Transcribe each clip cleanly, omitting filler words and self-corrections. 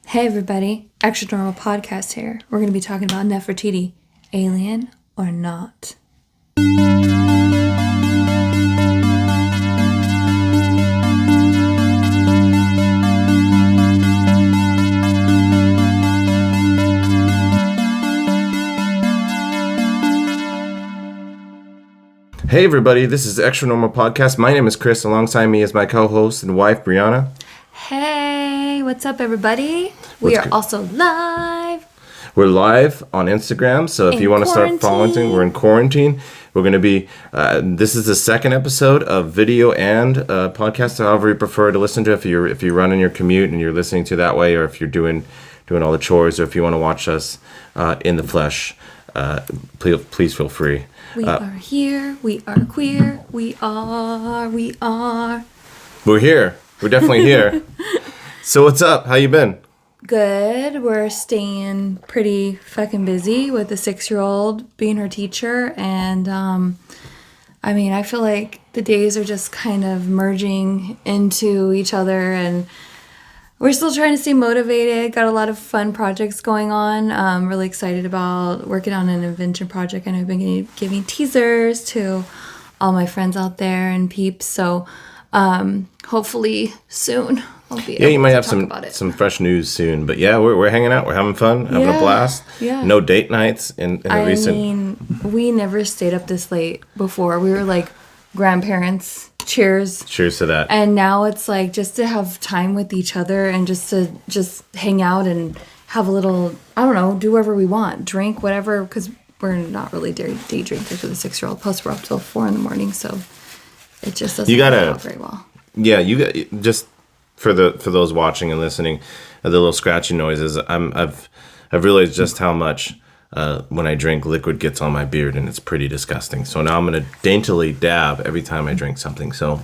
Hey everybody, ExtraNormal podcast here. We're going to be talking about Nefertiti, alien or not. Hey everybody, this is ExtraNormal podcast. My name is Chris. Alongside me is my co-host and wife, Brianna. Hey, what's up everybody? We are also live. We're live on Instagram, so if you want to start following things, we're in quarantine. We're going to be, this is the second episode of video and podcast, however you prefer to listen to. If you're running your commute and you're listening to that way, or if you're doing all the chores, or if you want to watch us in the flesh, please feel free. We are here. We are queer. We are. We're here. We're definitely here. So what's up? How you been? Good. We're staying pretty fucking busy with the 6-year-old being her teacher. And, I feel like the days are just kind of merging into each other. And we're still trying to stay motivated. Got a lot of fun projects going on. Really excited about working on an invention project. And I've been giving teasers to all my friends out there and peeps. So hopefully soon I'll be able you might to have talk about it. some fresh news soon. But yeah, we're hanging out. We're having fun, having a blast. Yeah. No date nights in a recent. I mean, we never stayed up this late before. We were like grandparents. Cheers to that. And now it's like just to have time with each other and just to hang out and have a little, I don't know, do whatever we want, drink whatever, because we're not really day drinkers with a 6-year-old. Plus we're up till 4 a.m, so it just doesn't work out very well. Yeah, you got just for those watching and listening, the little scratching noises. I've realized just how much when I drink, liquid gets on my beard, and it's pretty disgusting. So now I'm gonna daintily dab every time I drink something. So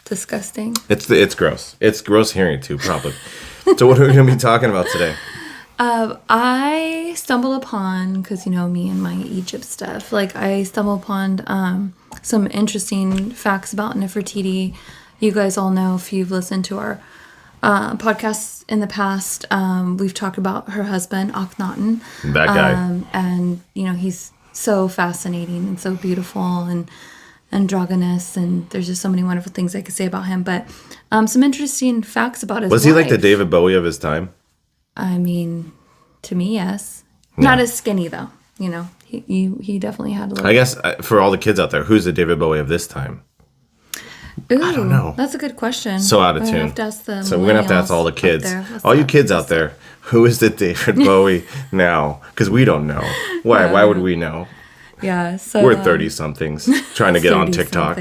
disgusting. It's gross. It's gross hearing it too, probably. So what are we gonna be talking about today? I stumbled upon, because me and my Egypt stuff. Like I stumbled upon some interesting facts about Nefertiti. You guys all know if you've listened to our podcasts in the past, we've talked about her husband, Akhenaten. That guy. And, he's so fascinating and so beautiful and androgynous, and there's just so many wonderful things I could say about him. But some interesting facts about his Was wife. he like the David Bowie of his time? I mean, to me, yes. Yeah. Not as skinny, though. He definitely had a little... I guess for all the kids out there, who's the David Bowie of this time? Ooh, I don't know. That's a good question. So out of tune. We're going to have to ask all the kids. All you kids out there, who is the David Bowie now? Because we don't know. Why? Yeah. Why would we know? Yeah, so... We're 30-somethings trying to get on TikTok.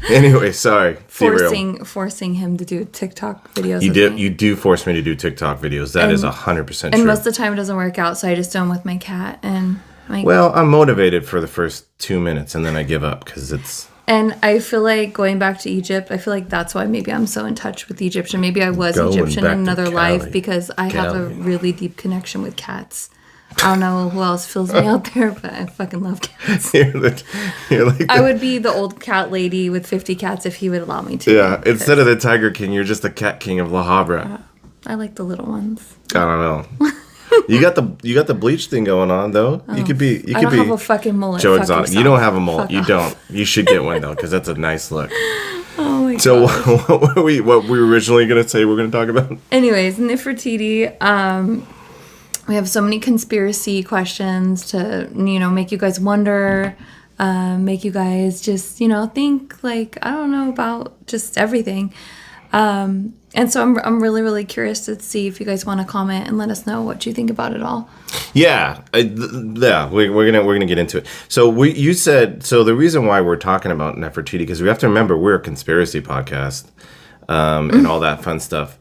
Anyway, sorry. Forcing him to do TikTok videos. You do force me to do TikTok videos. That is 100% true. And most of the time it doesn't work out, so I just do them with my cat. And well, I'm motivated for the first 2 minutes, and then I give up because it's... And I feel like going back to Egypt, I feel like that's why maybe I'm so in touch with the Egyptian. Maybe I was Egyptian in another life because I have a really deep connection with cats. I don't know who else fills me out there, but I fucking love cats. I would be the old cat lady with 50 cats if he would allow me to. Yeah, instead of the Tiger King, you're just the Cat King of La Habra. I like the little ones. I don't know. You got the bleach thing going on though. Oh, you could be. I don't have a fucking mullet. Joe Exotic. You don't have a mullet. You don't. You should get one though, because that's a nice look. Oh my god. So what were we originally gonna say we're gonna talk about? Anyways, Nefertiti. We have so many conspiracy questions to make you guys wonder, make you guys just think like I don't know about just everything. And so I'm really, really curious to see if you guys want to comment and let us know what you think about it all. Yeah, we're gonna get into it. So you said the reason why we're talking about Nefertiti, because we have to remember we're a conspiracy podcast, and all that fun stuff,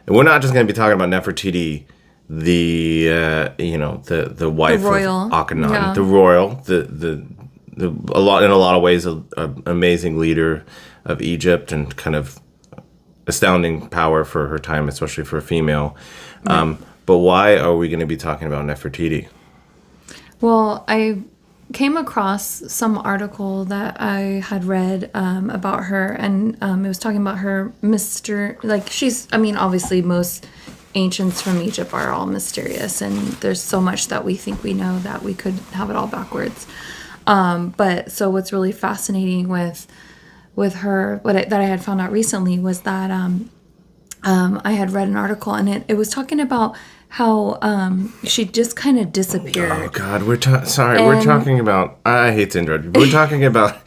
and we're not just gonna be talking about Nefertiti, the wife of Akhenaten, the royal, in a lot of ways an amazing leader of Egypt and kind of astounding power for her time, especially for a female. Right. But why are we going to be talking about Nefertiti? Well, I came across some article that I had read about her, and it was talking about her she's, obviously most ancients from Egypt are all mysterious, and there's so much that we think we know that we could have it all backwards. But so what's really fascinating with her, that I had found out recently was that I had read an article, and it was talking about how she just kind of disappeared. Oh God, we're talking about. I hate to interrupt you. We're talking about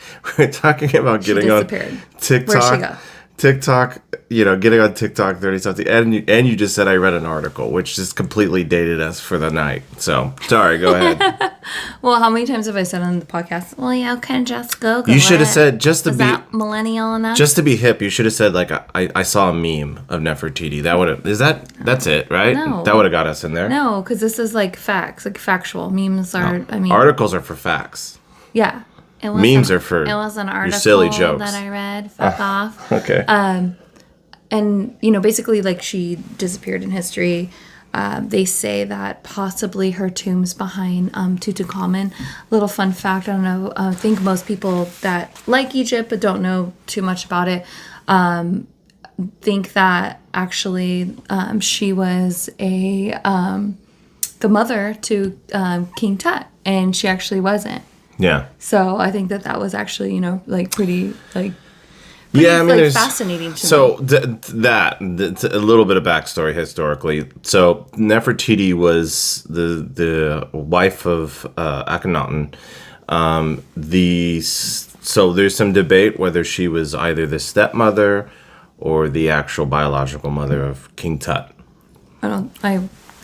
getting on TikTok. Where'd she go? TikTok, getting on TikTok 30 something, and you just said I read an article, which just completely dated us for the night. So sorry, go ahead. Well, how many times have I said on the podcast? Well, yeah, can just Google. You should have said just to Is be that millennial enough. Just to be hip. You should have said like I saw a meme of Nefertiti. That would have that's it, right? No. That would have got us in there. No, because this is like facts, like factual. Memes are. I mean, articles are for facts. Yeah. Memes are for it was an article your silly jokes that I read. Fuck off. Okay. And basically, like, she disappeared in history. They say that possibly her tomb's behind Tutankhamun. Little fun fact, I don't know. I think most people that like Egypt but don't know too much about it think that actually she was the mother to King Tut, and she actually wasn't. Yeah. So I think that was actually, like pretty yeah, I mean, like, fascinating to me. So that's a little bit of backstory historically. So Nefertiti was the wife of Akhenaten. So there's some debate whether she was either the stepmother or the actual biological mother of King Tut. I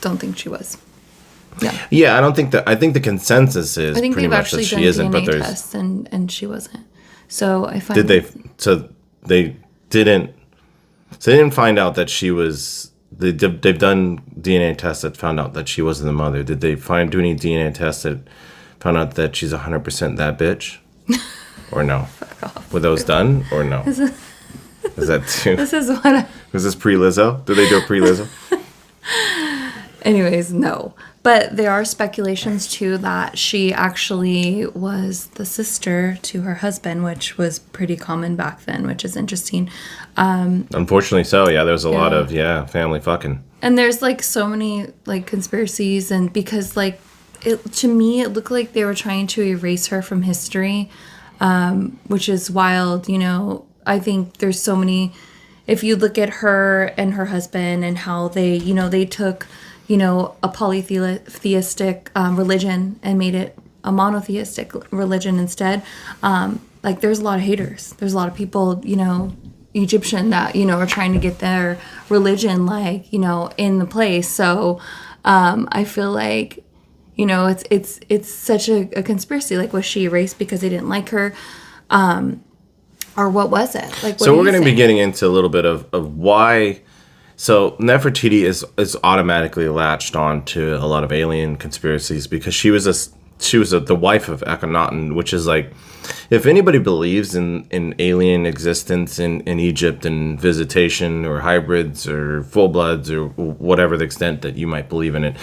don't think she was. Yeah. Yeah, I don't think that. I think the consensus is I think pretty they've much that actually she done isn't. DNA But there's tests and she wasn't. So I find did they? So they didn't. So they didn't find out that she was. They've done DNA tests that found out that she wasn't the mother. Did they do any DNA tests that found out that she's 100% that bitch? Or no? Fuck off. Were those done or no? Is that too? This is what. Was this pre-Lizzo? Did they do a pre-Lizzo? Anyways, no. But there are speculations, too, that she actually was the sister to her husband, which was pretty common back then, which is interesting. Unfortunately so, yeah. There's a lot of, family fucking. And there's, like, so many, like, conspiracies. And because, like, to me, it looked like they were trying to erase her from history, which is wild. I think there's so many... If you look at her and her husband and how they, they took... a polytheistic religion and made it a monotheistic religion instead. Like, there's a lot of haters. There's a lot of people, Egyptian that, are trying to get their religion, like, in the place. So I feel like, it's such a conspiracy. Like, was she erased because they didn't like her? Or what was it? Like, so we're going to be getting into a little bit of why... So Nefertiti is automatically latched on to a lot of alien conspiracies because she was the wife of Akhenaten, which is like, if anybody believes in alien existence in Egypt and visitation or hybrids or full bloods or whatever the extent that you might believe in it,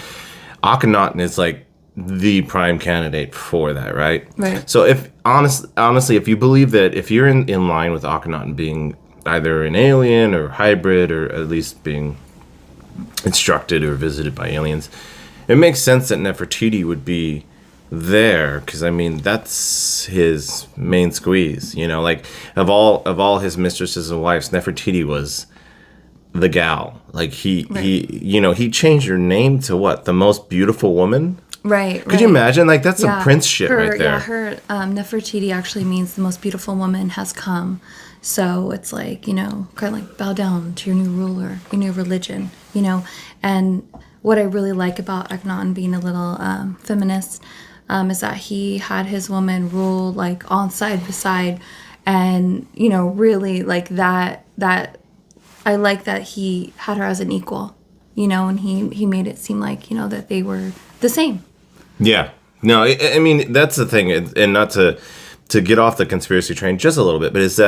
Akhenaten is like the prime candidate for that, right? Right. So if honestly, if you believe that, if you're in line with Akhenaten being either an alien or hybrid or at least being instructed or visited by aliens, it makes sense that Nefertiti would be there because I mean that's his main squeeze. Like of all his mistresses and wives, Nefertiti was the gal. Like he changed her name to what? The most beautiful woman. Right. Could you imagine? Like that's some Prince shit right there. Yeah, her Nefertiti actually means the most beautiful woman has come. So it's like, kind of like bow down to your new ruler, your new religion, And what I really like about Akhenaten being a little feminist is that he had his woman rule like on side by side. And, really like that I like that he had her as an equal, and he made it seem like, that they were the same. Yeah. No, I mean, that's the thing. And not to get off the conspiracy train just a little bit, but is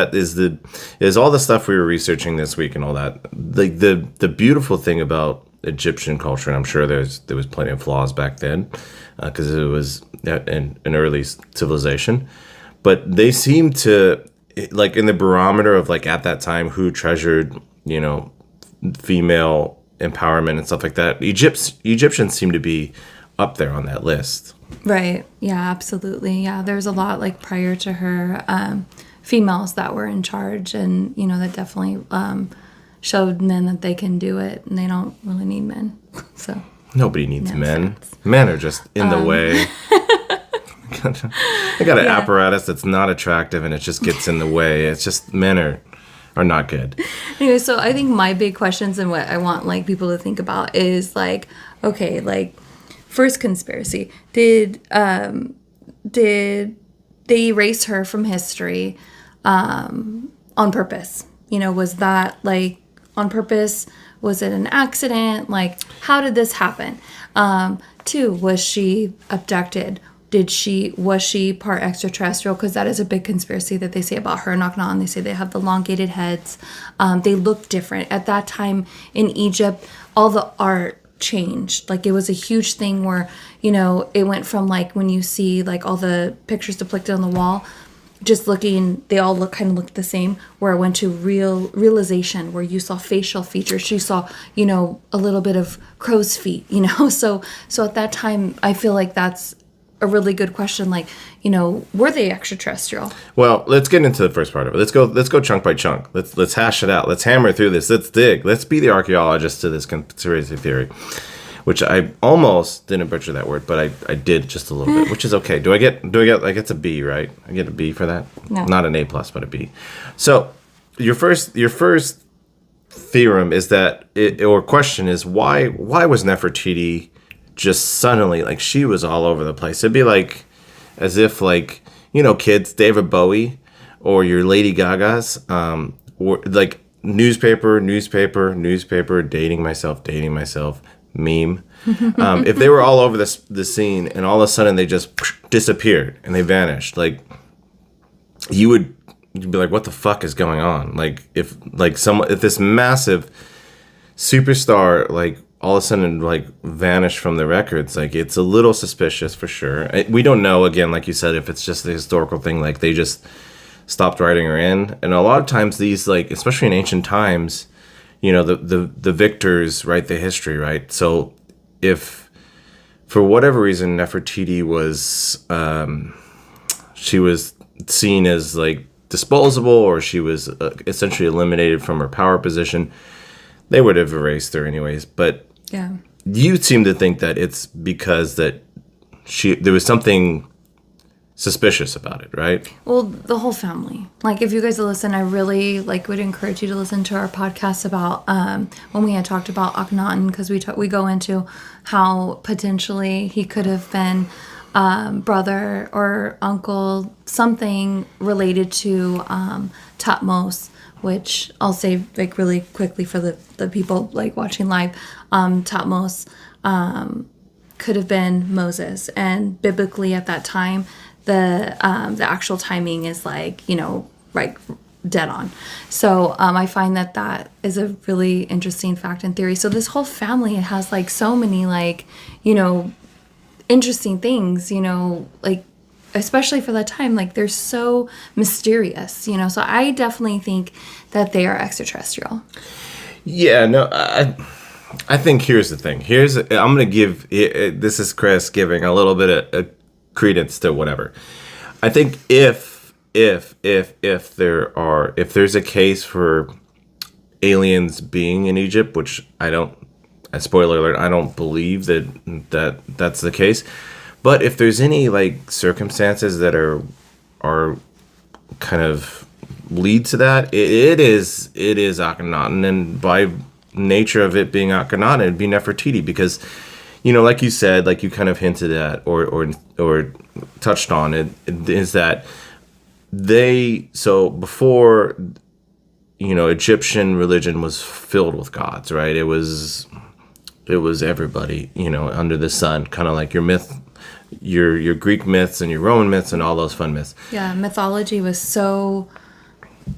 all the stuff we were researching this week and all that, like the beautiful thing about Egyptian culture, and I'm sure there was plenty of flaws back then because it was an early civilization, but they seem to, like in the barometer of like at that time who treasured female empowerment and stuff like that, Egyptians seem to be up there on that list. Right. Yeah, absolutely. Yeah, there's a lot like prior to her, females that were in charge, and that definitely showed men that they can do it, and they don't really need men. So nobody needs men. Stats. Men are just in the way. They got an apparatus that's not attractive, and it just gets in the way. It's just men are not good. Anyway, so I think my big questions and what I want like people to think about is like, okay, like first conspiracy, did they erase her from history on purpose? Was that like on purpose? Was it an accident? Like, how did this happen? 2, was she abducted? Was she part extraterrestrial? Because that is a big conspiracy that they say about her and Akhenaten. They say they have the elongated heads. They look different. At that time in Egypt, all the art changed. Like, it was a huge thing where, it went from like when you see like all the pictures depicted on the wall, just looking, they all look the same, where it went to realization, where you saw facial features, you saw, a little bit of crow's feet, so at that time, I feel like that's a really good question. Like, were they extraterrestrial? Well, let's get into the first part of it. Let's go chunk by chunk. Let's hash it out. Let's hammer through this. Let's dig. Let's be the archaeologist to this conspiracy theory, which I almost didn't butcher that word, but I did just a little bit, which is okay. Do I get like, it's a B, right? I get a B for that? No. Not an A plus, but a B. So your first theorem is that or question is why was Nefertiti just suddenly, like, she was all over the place? It'd be like as if, like, kids, David Bowie or your Lady Gaga's, or like newspaper, dating myself, meme. If they were all over the scene and all of a sudden they just disappeared and they vanished, like, you'd be like, what the fuck is going on? Like, if this massive superstar, like, all of a sudden, like, vanished from the records, like, it's a little suspicious for sure. We don't know, again, like you said, if it's just a historical thing, like they just stopped writing her in. And a lot of times these, like, especially in ancient times, the victors write the history, right? So if for whatever reason Nefertiti was she was seen as like disposable, or she was essentially eliminated from her power position, they would have erased her anyways. But Yeah. you seem to think that it's because that there was something suspicious about it, right? Well, the whole family. Like, if you guys listen, I really would encourage you to listen to our podcast about when we had talked about Akhenaten, because we go into how potentially he could have been brother or uncle, something related to Tutmos, which I'll say like really quickly for the people like watching live. Tutmos could have been Moses, and biblically at that time, the actual timing is like dead on. So I find that is a really interesting fact and theory. So this whole family has like so many interesting things, like especially for that time, like they're so mysterious, so I definitely think that they are extraterrestrial. Yeah, no, I think here's the thing. I'm going to give, this is Chris giving a little bit of credence to whatever. I think if there's a case for aliens being in Egypt, which spoiler alert, I don't believe that's the case. But if there's any like circumstances that are kind of lead to that, it is Akhenaten, and by nature of it being Akhenaten, it'd be Nefertiti, because like you said, like you kind of hinted at or touched on it, is that before Egyptian religion was filled with gods, right? It was everybody under the sun, kind of like your myth, your Greek myths and your Roman myths and all those fun myths. Yeah, mythology was so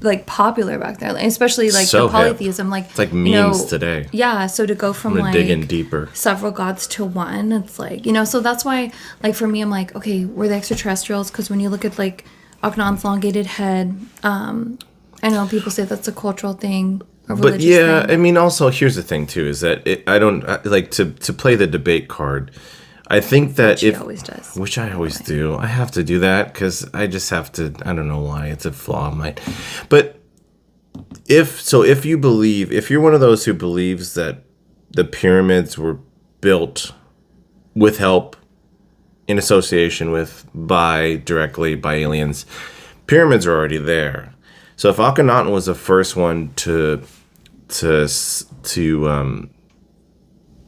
like popular back then, especially like so the polytheism. Like it's like memes today. Yeah, so to go from like digging deeper, several gods to one, it's like so that's why like for me, I'm like, okay, we're the extraterrestrials, because when you look at like Akhenaten's elongated head, I know people say that's a cultural thing. a But religious yeah, thing. I mean, also here's the thing too: is that I don't like to play the debate card. I think that Which he always does. which I by the always way. do, I have to do that because I just have to. I don't know why it's a flaw of mine, but if you believe, if you're one of those who believes that the pyramids were built with help in association with directly by aliens, pyramids are already there. So if Akhenaten was the first one to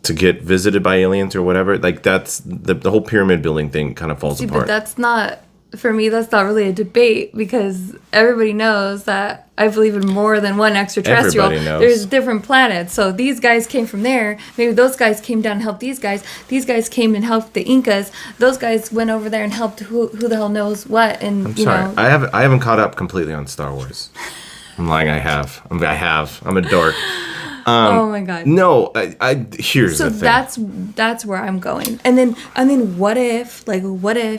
to get visited by aliens or whatever, like that's the whole pyramid building thing kind of falls See, but apart. that's not, for me, that's not really a debate because everybody knows that I believe in more than one extraterrestrial. Everybody knows. There's different planets. So these guys came from there. Maybe those guys came down and helped these guys. These guys came and helped the Incas. Those guys went over there and helped who the hell knows what. And, I'm sorry, I haven't caught up completely on Star Wars. I'm lying. I have. I'm a dork. Oh my God. No, here's So the thing. that's where I'm going. And then what if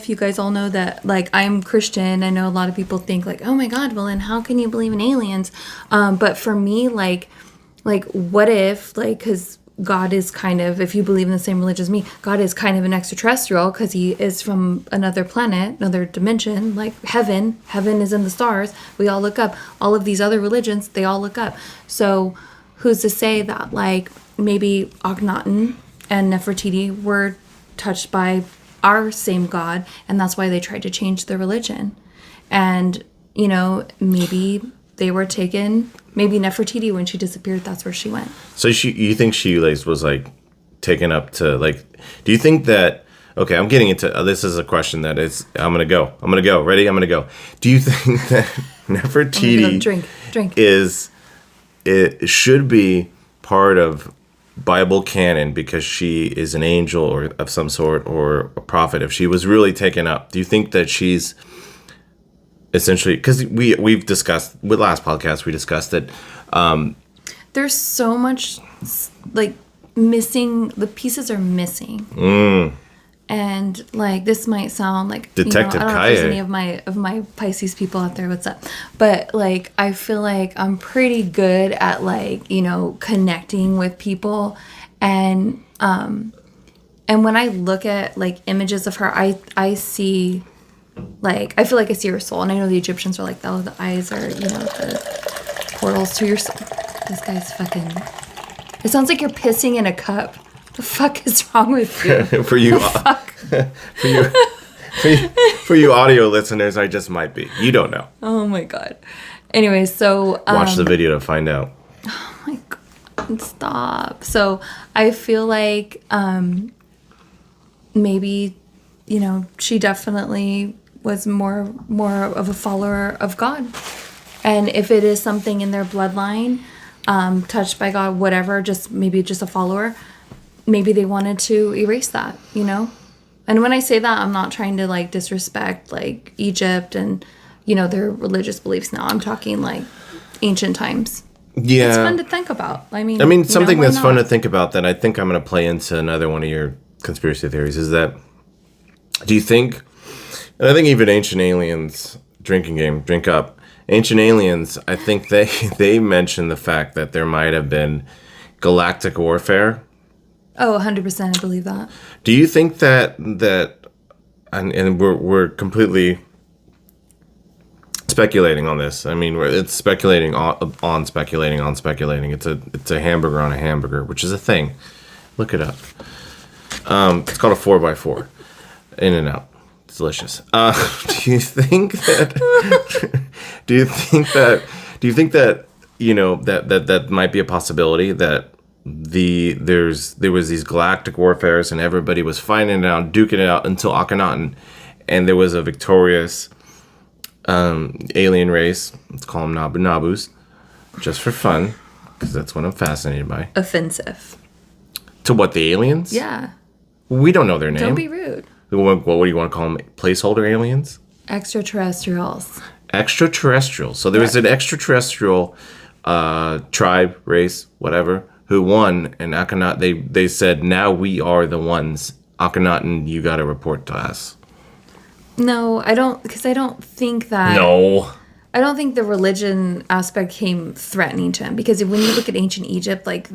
you guys all know that like I'm Christian? I know a lot of people think like, oh my God, well then how can you believe in aliens? But for me, like what if, like, because God is kind of, if you believe in the same religion as me, God is kind of an extraterrestrial because he is from another planet, another dimension, like heaven. Heaven is in the stars. We all look up. All of these other religions, they all look up. So who's to say that, like, maybe Akhenaten and Nefertiti were touched by our same God, and that's why they tried to change their religion. And, maybe they were taken, maybe Nefertiti, when she disappeared, that's where she went. So you think she was like taken up to like? Do you think that? Okay, I'm getting into this is a question that is. I'm gonna go. Ready? I'm gonna go. Do you think that Nefertiti Drink. it should be part of Bible canon because she is an angel or of some sort or a prophet? If she was really taken up, do you think that she's essentially, because we've discussed with last podcast, we discussed that There's so much, like, missing. The pieces are missing. And like this might sound like Detective I don't know if there's Kaye. any of my Pisces people out there. What's up? But like I feel like I'm pretty good at like connecting with people, and when I look at like images of her, I see, like, I feel like I see her soul, and I know the Egyptians are like, oh, the eyes are the portals to your soul. This guy's fucking. It sounds like you're pissing in a cup. The fuck is wrong with you? for you, for you audio listeners, I just might be. You don't know. Oh my God. Anyway, so Watch the video to find out. oh my God, stop. So I feel like maybe she definitely was more of a follower of God, and if it is something in their bloodline, touched by God, whatever, just a follower. Maybe they wanted to erase that, And when I say that, I'm not trying to like disrespect like Egypt and their religious beliefs. Now I'm talking like ancient times. Yeah, It's fun to think about. I mean, something why that's fun not? to think about that I think I'm going to play into another one of your conspiracy theories is that, do you think, and I think even Ancient Aliens drinking game, drink up, Ancient Aliens, I think they mentioned the fact that there might have been galactic warfare. Oh, 100%. I believe that. Do you think that and we're completely speculating on this. I mean, it's speculating on speculating on speculating. It's a hamburger on a hamburger, which is a thing. Look it up. It's called a 4x4. In and out. It's delicious. Do you think that? Do you think that that might be a possibility that there was these galactic warfares and everybody was fighting it out, duking it out until Akhenaten, and there was a victorious alien race. Let's call them Nabus, just for fun, because that's what I'm fascinated by. Offensive. To what, the aliens? Yeah. We don't know their name. Don't be rude. What do you want to call them? Placeholder aliens? Extraterrestrials. Extraterrestrial. So there was an extraterrestrial tribe, race, whatever, who won, and Akhenaten, they said, now we are the ones. Akhenaten, you got to report to us. No, I don't, because I don't think that. No. I don't think the religion aspect came threatening to him, because when you look at ancient Egypt, like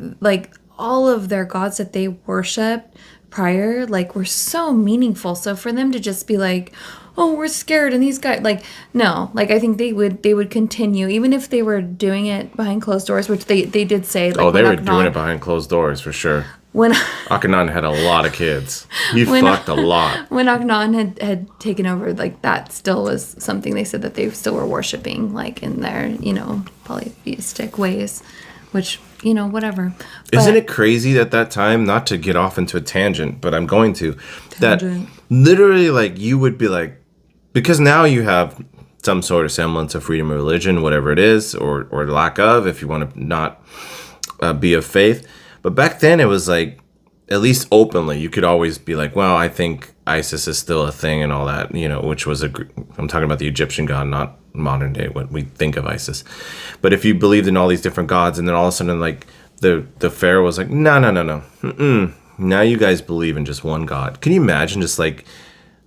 all of their gods that they worshipped prior, like, were so meaningful. So for them to just be like, oh, we're scared, and these guys, like, no, like, I think they would continue, even if they were doing it behind closed doors, which they did say. Like, oh, they were doing it behind closed doors for sure. When Akhenaten had a lot of kids. He fucked a lot. When Akhenaten had taken over, like, that still was something they said that they still were worshiping, like, in their, polytheistic ways, which, whatever. But, isn't it crazy at that time, not to get off into a tangent, but I'm going to, that literally, like, you would be like, because now you have some sort of semblance of freedom of religion, whatever it is, or lack of, if you want to not be of faith. But back then it was like, at least openly, you could always be like, well, I think ISIS is still a thing and all that, which was I'm talking about the Egyptian god, not modern day, what we think of ISIS. But if you believed in all these different gods, and then all of a sudden, like, the pharaoh was like, no. Now you guys believe in just one god. Can you imagine just like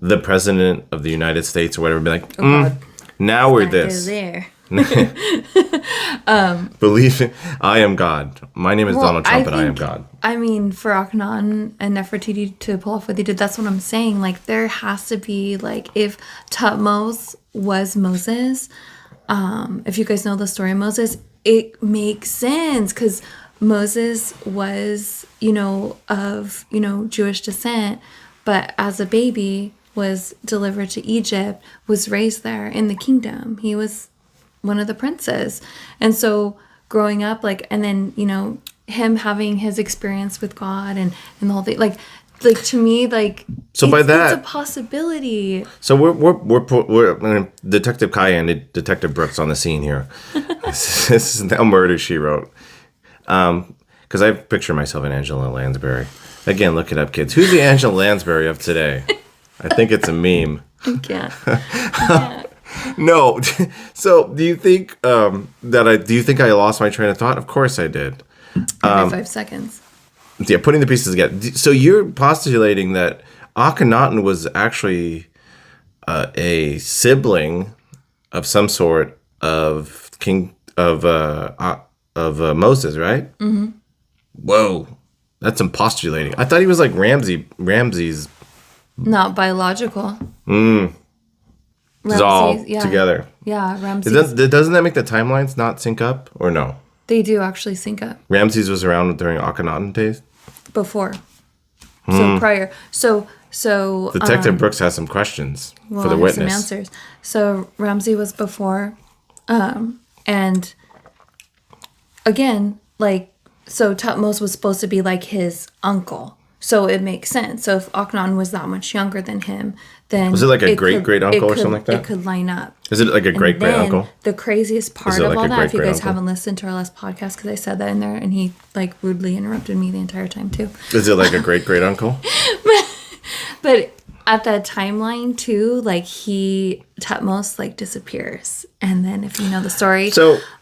the president of the United States or whatever be like, now we're this. There. Believe it, I am God. My name is Donald Trump, and I am God. I mean, for Akhenaten and Nefertiti to pull off what they did, that's what I'm saying. Like, there has to be, like, if Tutmos was Moses, if you guys know the story of Moses, it makes sense, because Moses was, of, Jewish descent, but as a baby was delivered to Egypt, was raised there in the kingdom. He was one of the princes. And so growing up, like, and then, him having his experience with God and the whole thing, like to me, like, so by that, it's a possibility. So we're Detective Kaya and Detective Brooks on the scene here. This is now Murder, She Wrote. Because I picture myself in Angela Lansbury. Again, look it up, kids. Who's the Angela Lansbury of today? I think it's a meme. I can't. No. So do you think I lost my train of thought? Of course I did. Every 5 seconds. Yeah, putting the pieces together. So you're postulating that Akhenaten was actually a sibling of some sort of Moses, right? Mm-hmm. Whoa, that's some postulating. I thought he was like Ramses. Not biological. It's all together. Yeah, Ramses. Doesn't that make the timelines not sync up, or no? They do actually sync up. Ramses was around during Akhenaten days? Before. So prior. So Detective Brooks has some questions for the witness. Some answers. So Ramses was before. And again, like, so Tutmos was supposed to be like his uncle. So it makes sense. So if Akhenaten was that much younger than him, then... Was it like a great-great-uncle or something like that? It could line up. Is it like a great-great-uncle? The craziest part of all that, if you guys haven't listened to our last podcast, because I said that in there, and he, like, rudely interrupted me the entire time, too. Is it like a great-great-uncle? But at that timeline, too, like, Tutmos, like, disappears. And then if you know the story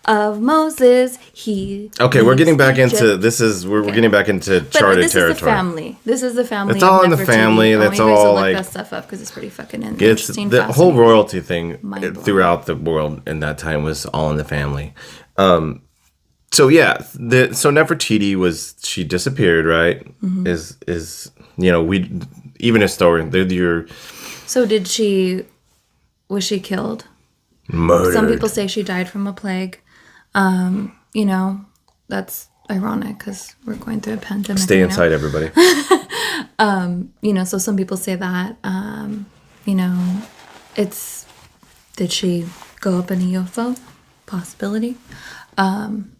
of Moses, we're getting back into... We're getting back into charted territory. This is the family. It's all in the family. That's all, like... Look that stuff up, because it's pretty fucking interesting. The whole royalty thing throughout the world in that time was all in the family. So Nefertiti she disappeared, right? Mm-hmm. Even a story. So was she killed? Murdered. Some people say she died from a plague. That's ironic because we're going through a pandemic. Stay inside, everybody. So some people say that, did she go up in a UFO? Possibility. And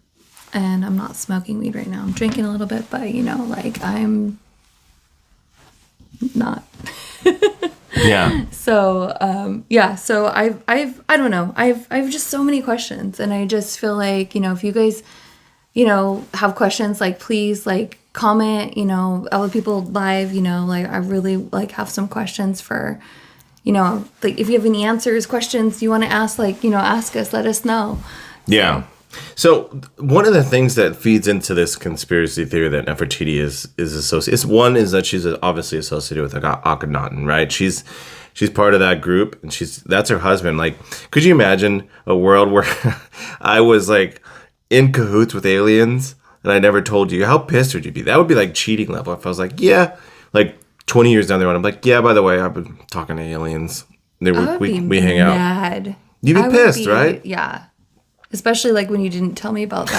I'm not smoking weed right now. I'm drinking a little bit, but I'm not. Yeah. So I don't know. I've just so many questions, and I just feel like, if you guys, have questions, like, please, like, comment, other people live, I really, have some questions for, like, if you have any answers, questions you want to ask, ask us, let us know. Yeah. So one of the things that feeds into this conspiracy theory that Nefertiti is associated is one is that she's obviously associated with Akhenaten, right? She's part of that group, and that's her husband. Like, could you imagine a world where I was like in cahoots with aliens and I never told you? How pissed would you be? That would be like cheating level. If I was like, yeah, like 20 years down the road, I'm like, yeah, by the way, I've been talking to aliens. We hang out. Mad. You'd be pissed, right? Yeah. Especially like when you didn't tell me about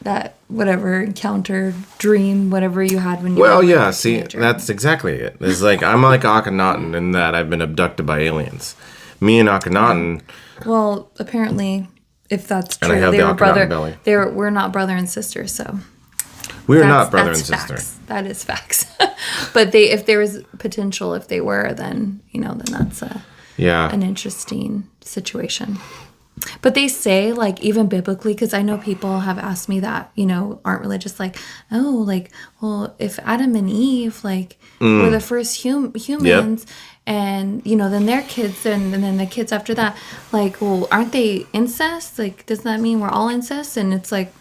that whatever encounter, dream, whatever you had when you well, were yeah, a see, teenager. that's exactly it. It's like, I'm like Akhenaten in that I've been abducted by aliens. Me and Akhenaten, Well, apparently, if that's And I true, have they the were Akhenaten belly. We're not brother and sister, so we're not brother and sister. Facts. That is facts. But if there was potential, if they were, then that's Yeah. an interesting situation. But they say, like, even biblically, because I know people have asked me that, aren't religious, like, oh, like, well, if Adam and Eve, like, were the first humans, and, then their kids, and then the kids after that, like, well, aren't they incest? Like, does that mean we're all incest? And it's like,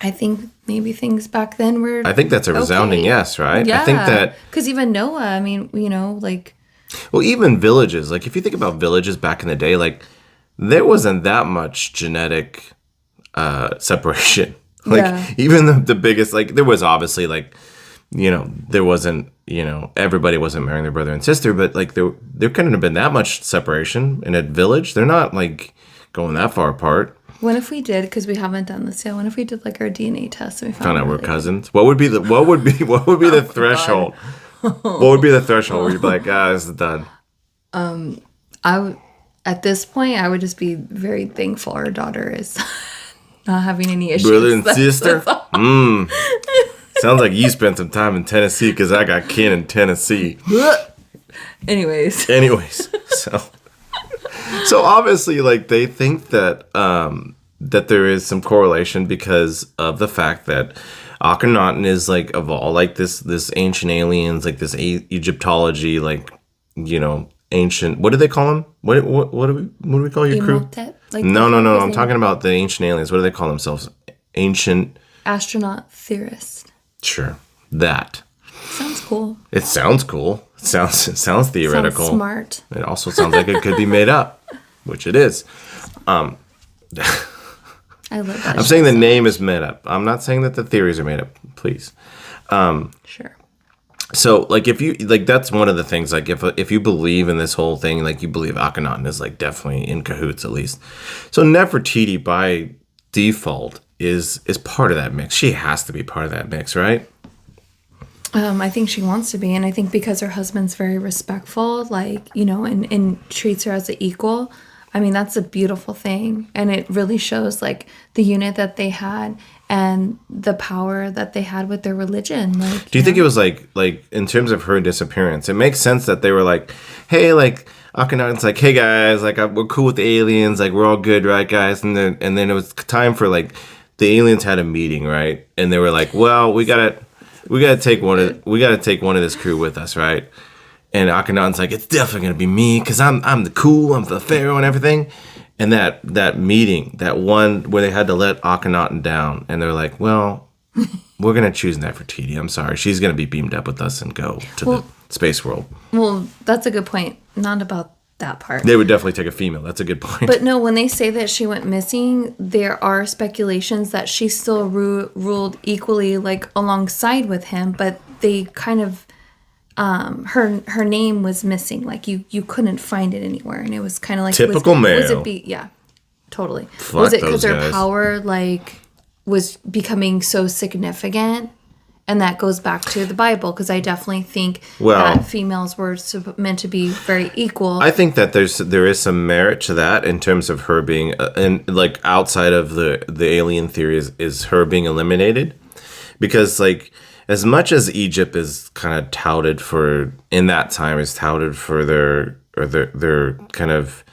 I think maybe things back then were I think that's a resounding yes, right? Yeah. I think that... Because even Noah, I mean, like... Well, even villages, like, if you think about villages back in the day, like, there wasn't that much genetic separation. Like, even the biggest, like, there was obviously, like, there wasn't, everybody wasn't marrying their brother and sister, but, like, there couldn't have been that much separation in a village. They're not, like, going that far apart. What if we did, because we haven't done this yet, what if we did, like, our DNA test and we Found out we're cousins? What would be the threshold? What would be the threshold where you'd be like, this is done? At this point, I would just be very thankful our daughter is not having any issues. Brother and sister? Sounds like you spent some time in Tennessee because I got kin in Tennessee. Anyways, so obviously, like, they think that that there is some correlation because of the fact that Akhenaten is, like, of all, like, this ancient aliens, like this Egyptology, like, ancient. What do they call them? What do we call your crew? Imhotep? Like No. I'm talking about the ancient aliens. What do they call themselves? Ancient astronaut theorist. Sure, that. Sounds cool. It sounds cool. It sounds theoretical. Sounds smart. It also sounds like it could be made up, which it is. I love that. I'm saying the name is made up. I'm not saying that the theories are made up. Please. Sure. So, like, if you, like, that's one of the things, like, if you believe in this whole thing, like, you believe Akhenaten is, like, definitely in cahoots, at least. So Nefertiti, by default, is part of that mix. She has to be part of that mix, right? I think she wants to be, and I think because her husband's very respectful, like, and treats her as an equal. I mean, that's a beautiful thing, and it really shows, like, the unit that they had and the power that they had with their religion. Like, do you think it was like in terms of her disappearance? It makes sense that they were like, hey, like, Akhenaten's like, hey guys, like, we're cool with the aliens, like, we're all good, right, guys? And then it was time for, like, the aliens had a meeting, right? And they were like, well, we gotta take one of this crew with us, right? And Akhenaten's like, it's definitely gonna be me because I'm the pharaoh and everything. And that meeting, that one where they had to let Akhenaten down, and they're like, well, we're gonna choose Nefertiti. I'm sorry, she's gonna be beamed up with us and go to the space world. Well, that's a good point. Not about that part. They would definitely take a female. That's a good point. But no, when they say that she went missing, there are speculations that she still ruled equally, like, alongside with him, but they kind of her name was missing, like you couldn't find it anywhere, and it was kind of like typical male. Yeah, totally. Fuck was it because her guys. power, like, was becoming so significant? And that goes back to the Bible, because I definitely think that females were meant to be very equal. I think that there is some merit to that in terms of her being, and like, outside of the alien theory is her being eliminated, because, like, as much as Egypt is kind of touted for, in that time, is touted for their kind of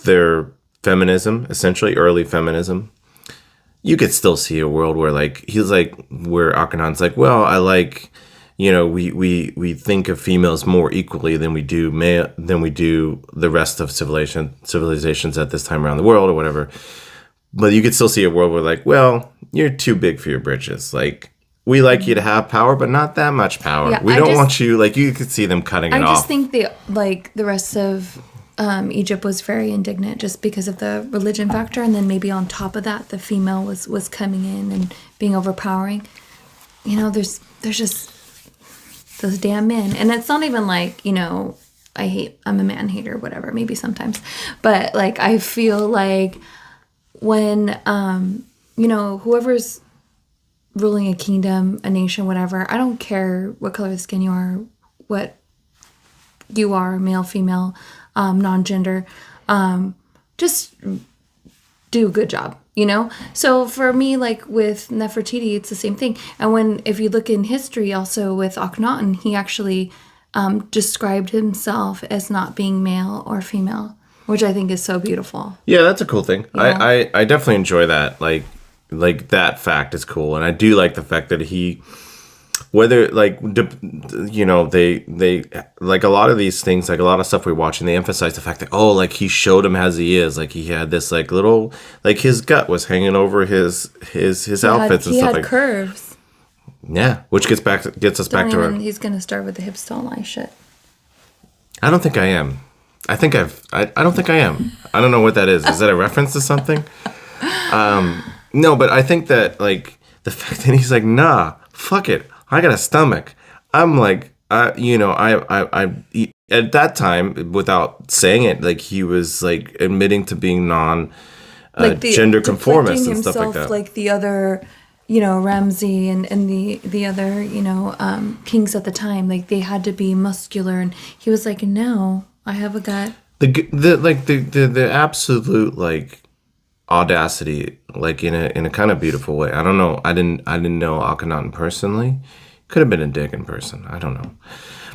their feminism, essentially early feminism, you could still see a world where, like, he's like, where Akhenaten's like, well, I like, we think of females more equally than we do the rest of civilizations at this time around the world or whatever. but you could still see a world where like, well, you're too big for your britches. Like, we like you to have power, but not that much power. Yeah, we don't want you, like, you could see them cutting it off. I just think the rest of Egypt was very indignant just because of the religion factor, and then maybe on top of that, the female was coming in and being overpowering. You know, there's just those damn men, and it's not even like, you know, I'm a man hater, whatever, maybe sometimes, but like I feel like when you know, whoever's ruling a kingdom, a nation, whatever, I don't care what color of skin you are, what you are, male, female, non-gender, just do a good job, you know? So for me, like with Nefertiti, it's the same thing. And if you look in history also with Akhenaten, he actually described himself as not being male or female, which I think is so beautiful. Yeah, that's a cool thing. Yeah. I definitely enjoy that. Like that fact is cool. And I do like the fact that he, whether like, you know, they like a lot of these things, like a lot of stuff we watch, and they emphasize the fact that, oh, like he showed him as he is, like he had this like little, like his gut was hanging over his outfits and stuff he had like curves. Yeah, which gets us back to our. He's gonna start with the hips don't lie shit. I don't think I am. I don't think I am. I don't know what that is. Is that a reference to something? No, but I think that like the fact that he's like, nah, fuck it, I got a stomach. I'm like, you know, I at that time, without saying it, like he was like admitting to being gender conformist and stuff like that. Like the other, you know, Ramsey and the other, you know, kings at the time, like they had to be muscular, and he was like, no, I have a gut. The absolute like audacity, like in a kind of beautiful way. I don't know. I didn't know Akhenaten personally. Could have been a dick in person. I don't know.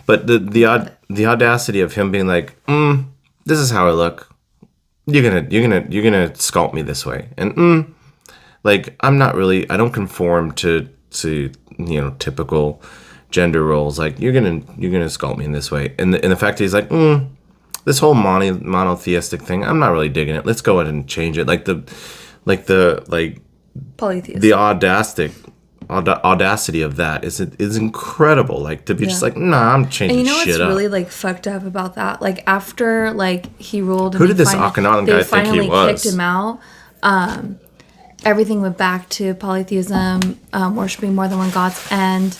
But the audacity of him being like, this is how I look. You're gonna sculpt me this way, and like I'm not really. I don't conform to you know typical gender roles. Like you're gonna sculpt me in this way, and the fact that he's like, this whole monotheistic thing, I'm not really digging it. Let's go ahead and change it. Like Polytheist. The audacity of that is incredible. Like to be just like, nah, I'm changing shit up. And you know what's really like fucked up about that? Like after like he ruled, and who did this Akhenaten guy think he was? They finally kicked him out. Everything went back to polytheism, worshiping more than one gods, and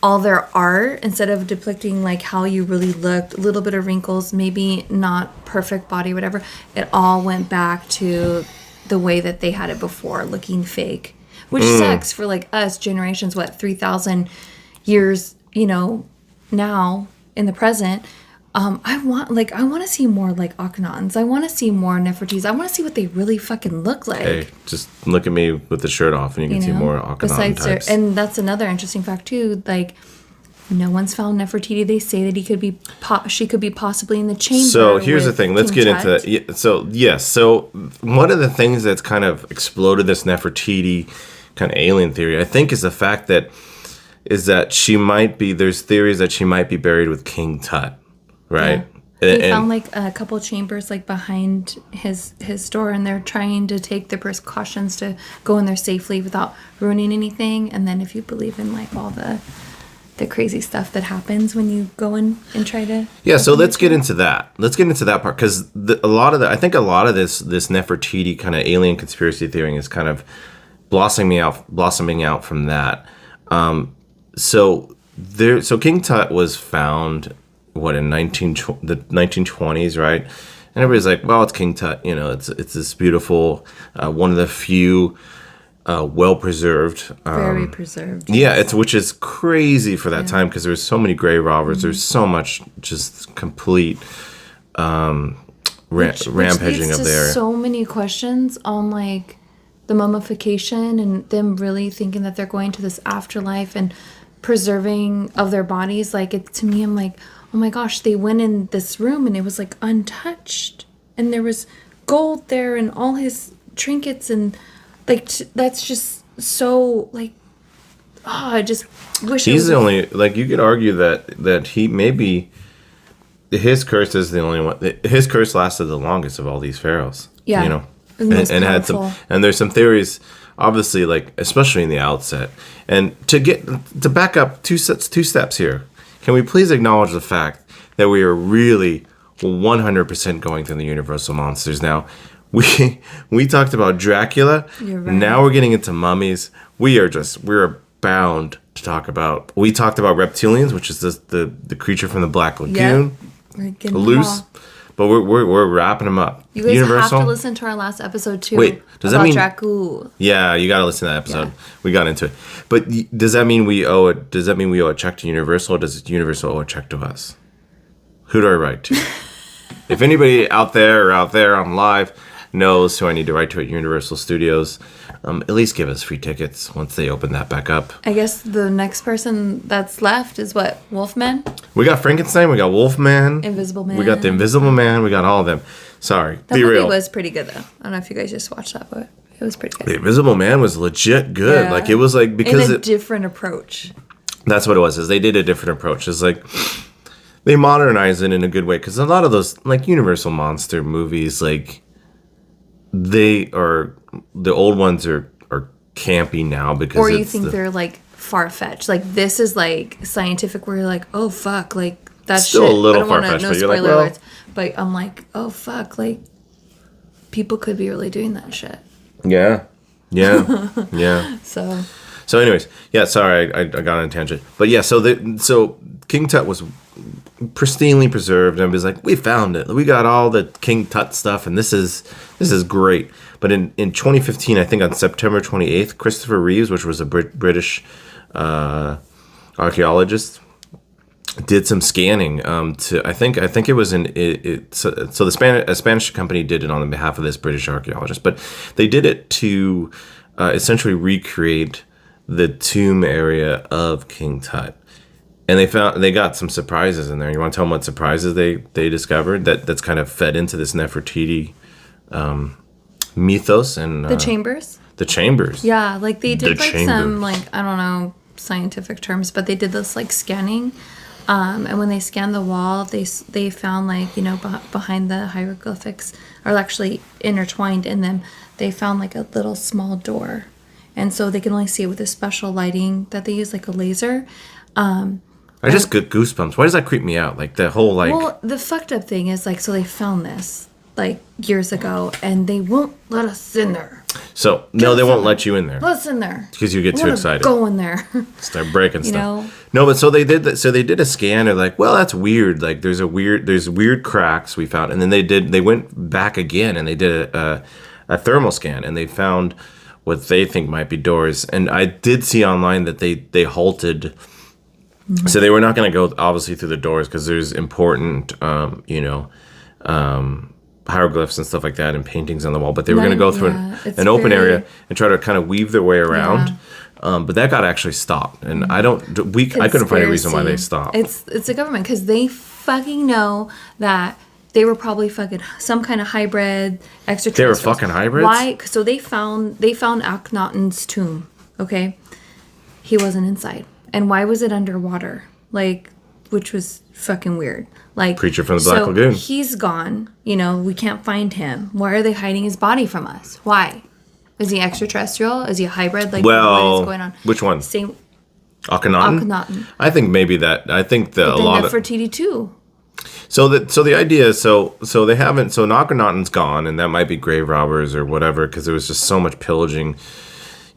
all their art, instead of depicting like how you really looked, a little bit of wrinkles, maybe not perfect body, whatever, it all went back to the way that they had it before, looking fake, which sucks for like us generations, 3,000 years, you know, now in the present. I want to see more like Akhenatens. I want to see more Nefertitis. I want to see what they really fucking look like. Hey, just look at me with the shirt off, and you can see more Akhenaten types. And that's another interesting fact too. Like, no one's found Nefertiti. They say that she could be possibly in the chamber. So here's the thing. Let's get into that. So yes. So one of the things that's kind of exploded this Nefertiti kind of alien theory, I think, is the fact that she might be. There's theories that she might be buried with King Tut. Right. Yeah. They found like a couple chambers like behind his door, and they're trying to take the precautions to go in there safely without ruining anything. And then if you believe in like all the crazy stuff that happens when you go in and try to so let's get into that. Let's get into that part, because a lot of this Nefertiti kind of alien conspiracy theory is kind of blossoming out from that. So King Tut was found in the 1920s, right? And everybody's like, well, it's King Tut, you know, it's this beautiful, one of the few well preserved, very preserved, which is crazy for that time, because there's so many grave robbers, there's so much just complete rampaging up there. So many questions on like the mummification and them really thinking that they're going to this afterlife and preserving of their bodies. Like to me, I'm like, oh my gosh, they went in this room and it was like untouched, and there was gold there and all his trinkets, and like that's just so like, I just wish he's the only, like, you could argue that he maybe his curse is the only one. His curse lasted the longest of all these pharaohs. Yeah, you know. The most and had powerful. and there's some theories, obviously, like especially in the outset. And to back up two steps here, can we please acknowledge the fact that we are really 100% going through the Universal monsters now? We talked about Dracula. You're right. Now we're getting into mummies. We're bound to talk about. We talked about reptilians, which is the creature from the Black Lagoon, We're getting them loose. all. But we're wrapping them up. You guys Universal. have to listen to our last episode too. Wait, does that about mean- Dracula? Yeah, you got to listen to that episode. Yeah. We got into it. But does that mean we owe it? Does that mean we owe a check to Universal, or does Universal owe a check to us? Who do I write to? If anybody out there on live knows who I need to write to at Universal Studios, at least give us free tickets once they open that back up. I guess the next person that's left is what? Wolfman? We got Frankenstein. We got Wolfman. Invisible Man. We got the Invisible Man. We got all of them. Sorry, That be movie real. was pretty good though. I don't know if you guys just watched that, but it was pretty The good. Invisible Man was legit good. Yeah. Like it was like because in a different approach. that's what it was. Is they did a different approach. It's like they modernized it in a good way because a lot of those like Universal monster movies, like they are the old ones are campy now because Or you it's think they're like far fetched. Like this is like scientific where you're like, oh fuck, like that's Still shit. a little I don't wanna- far-fetched, no but you're like, spoiler well- alerts. But I'm like, oh fuck, like people could be really doing that shit. yeah, yeah. So So, anyways, yeah. Sorry, I got on a tangent, but yeah. So King Tut was pristinely preserved, and it was like we found it. We got all the King Tut stuff, and this is great. But in 2015, I think on September 28th, Christopher Reeves, which was a British archaeologist, did some scanning to I think it was so a Spanish company did it on behalf of this British archaeologist, but they did it to essentially recreate the tomb area of King Tut, and they got some surprises in there. You want to tell them what surprises they discovered that's kind of fed into this Nefertiti mythos and the chambers. the chambers. Yeah, like they did The like chambers. some like I don't know scientific terms, but they did this like scanning. And when they scanned the wall, they found like behind the hieroglyphics, or actually intertwined in them, they found like a little small door, and so they can only see it with a special lighting that they use, like a laser. I just get goosebumps. Why does that creep me out? Like the whole like. Well, the fucked up thing is like, so they found this like years ago, and they won't let us in there. So no, they won't let you in there Let us in there because you get I too wanna excited. Go in there. Start breaking You stuff. know? No, but so they did a scan. They're like, well, that's weird. Like there's weird cracks we found, and then they went back again and they did a thermal scan, and they found what they think might be doors. And I did see online that they halted. Mm-hmm. So they were not going to go obviously through the doors because there's important hieroglyphs and stuff like that and paintings on the wall, but they were going to go through it's an open very- area and try to kind of weave their way around. But that got actually stopped, and I couldn't find a reason why they Conspiracy. stopped. It's the government because they fucking know that they were probably fucking some kind of hybrid extraterrestrials. They were fucking hybrids? Why? So they found Akhenaten's tomb. Okay, he wasn't inside, and why was it underwater? Like, which was fucking weird. Like Creature from the Black so Lagoon. He's gone. We can't find him. Why are they hiding his body from us? Why? Is he extraterrestrial? Is he a hybrid? Like, what is going on? Which one? Same. Akhenaten? Akhenaten. I think maybe that. I think a Then lot of Nefertiti too. so the idea is so they haven't so Akhenaten's gone, and that might be grave robbers or whatever because there was just so much pillaging.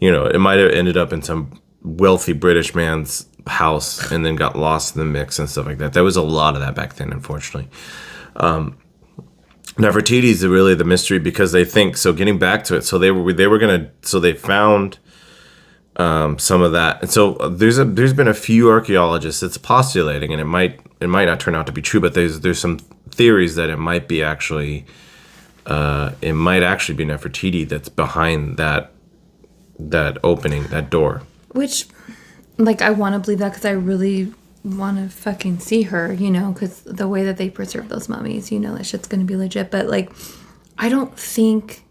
It might have ended up in some wealthy British man's house and then got lost in the mix and stuff like that. There was a lot of that back then, unfortunately. Nefertiti is really the mystery because they think so. Getting back to it, so they were gonna. So they found some of that, and so there's been a few archaeologists that's postulating, and it might not turn out to be true, but there's some theories that it might actually be Nefertiti that's behind that opening, that door. Which, like, I want to believe that because I really want to fucking see her, because the way that they preserve those mummies, that shit's going to be legit. But, like, I don't think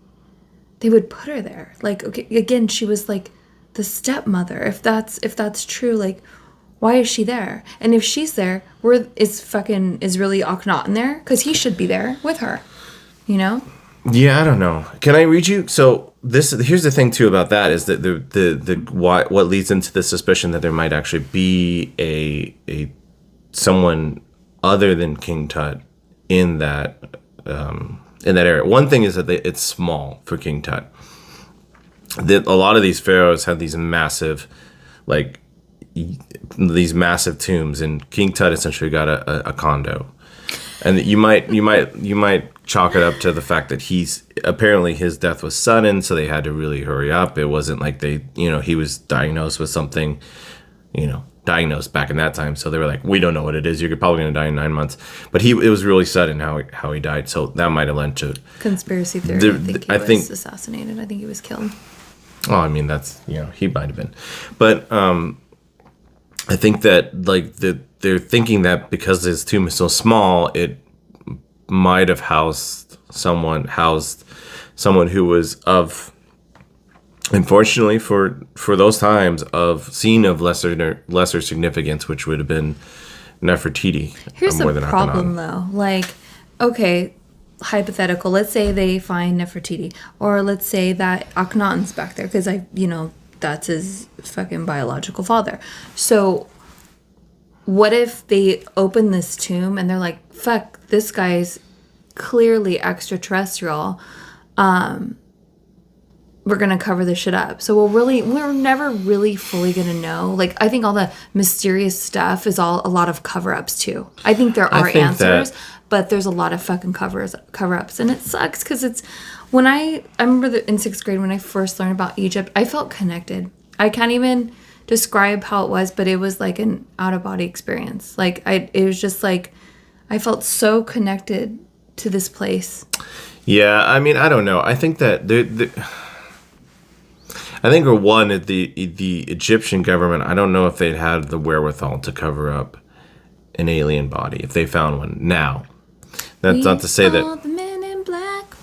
they would put her there. Like, okay, again, she was, like, the stepmother. If that's true, like, why is she there? And if she's there, is really Akhenaten there? Because he should be there with her, Yeah, I don't know. Can I read you? So here's the thing too about that is that what leads into the suspicion that there might actually be a someone other than King Tut in that area. One thing is that it's small for King Tut. That a lot of these pharaohs had these massive, like these massive tombs, and King Tut essentially got a condo. And you might chalk it up to the fact that apparently his death was sudden, so they had to really hurry up. It wasn't like he was diagnosed with something, diagnosed back in that time. So they were like, we don't know what it is. You're probably going to die in 9 months. But it was really sudden how he died. So that might have led to conspiracy theory. I think he was assassinated. I think he was killed. Oh, I mean, that's, he might have been. But I think that like they're thinking that because his tomb is so small, it might have housed someone who was of, unfortunately for those times, of lesser significance, which would have been Nefertiti. Here's the problem though. Like, okay, hypothetical, let's say they find Nefertiti, or let's say that Akhenaten's back there, because that's his fucking biological father. So what if they open this tomb and they're like, fuck, this guy's clearly extraterrestrial. We're going to cover this shit up. So we're never really fully going to know. Like, I think all the mysterious stuff is a lot of cover-ups too. I think there are answers, but there's a lot of fucking cover-ups. And it sucks because it's, when I remember in 6th grade when I first learned about Egypt, I felt connected. I can't even describe how it was, but it was like an out-of-body experience. Like, it was just like, I felt so connected to this place. Yeah, I mean, I don't know. I think that I think the Egyptian government, I don't know if they'd had the wherewithal to cover up an alien body if they found one now. That's not to say that the Men in Black.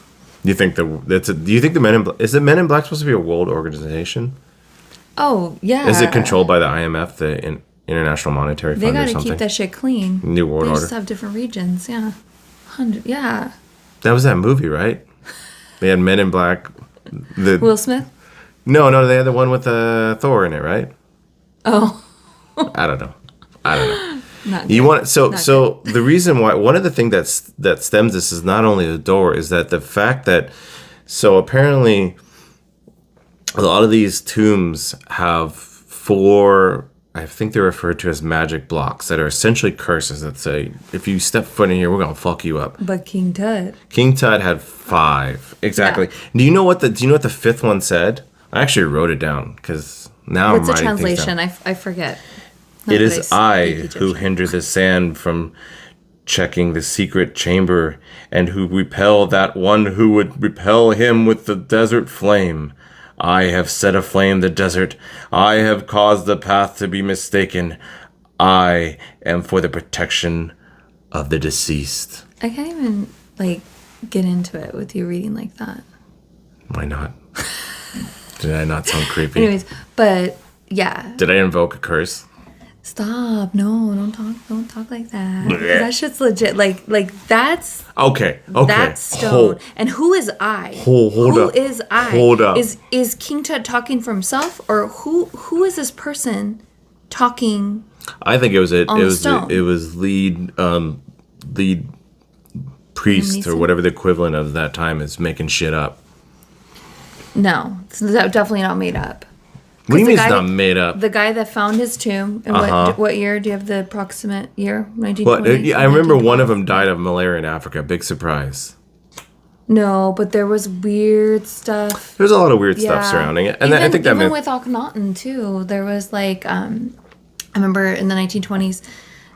You think do you think the Men in Black, is the Men in Black supposed to be a world organization? Oh, yeah. Is it controlled by the IMF, the International Monetary Fund, or something? They got to keep that shit clean. New World Order. They just have different regions, yeah. Yeah. That was that movie, right? They had Men in Black. Will Smith? No, they had the one with Thor in it, right? Oh. I don't know. Not you good. want so the reason why, one of the things that stems this is not only the door, is that the fact that, so apparently a lot of these tombs have 4, I think they're referred to as magic blocks, that are essentially curses that say, if you step foot in here, we're going to fuck you up. But King Tut had 5. Exactly. Yeah. Do you know what the 5th one said? I actually wrote it down because now what's the translation? I forget. It is I who hinder the sand from checking the secret chamber, and who repel that one who would repel him with the desert flame. I have set aflame the desert. I have caused the path to be mistaken. I am for the protection of the deceased. I can't even get into it with you reading like that. Why not? Did I not sound creepy? Anyways, but yeah. Did I invoke a curse? Stop! No, don't talk like that. That shit's legit. Like that's okay. That's stone. And who is I? Hold up. Who is I? Hold up. Is King Tut talking for himself, or who is this person talking? I think it was it. Stone? It was lead priest or whatever the equivalent of that time is making shit up. No, it's definitely not made up. What do you mean it's not made up? The guy that found his tomb, in what year? Do you have the approximate year? 1920? Well, I remember one of them died of malaria in Africa. Big surprise. No, but there was weird stuff. There's a lot of weird stuff surrounding it. And I think that even with Akhenaten, too, there was I remember in the 1920s,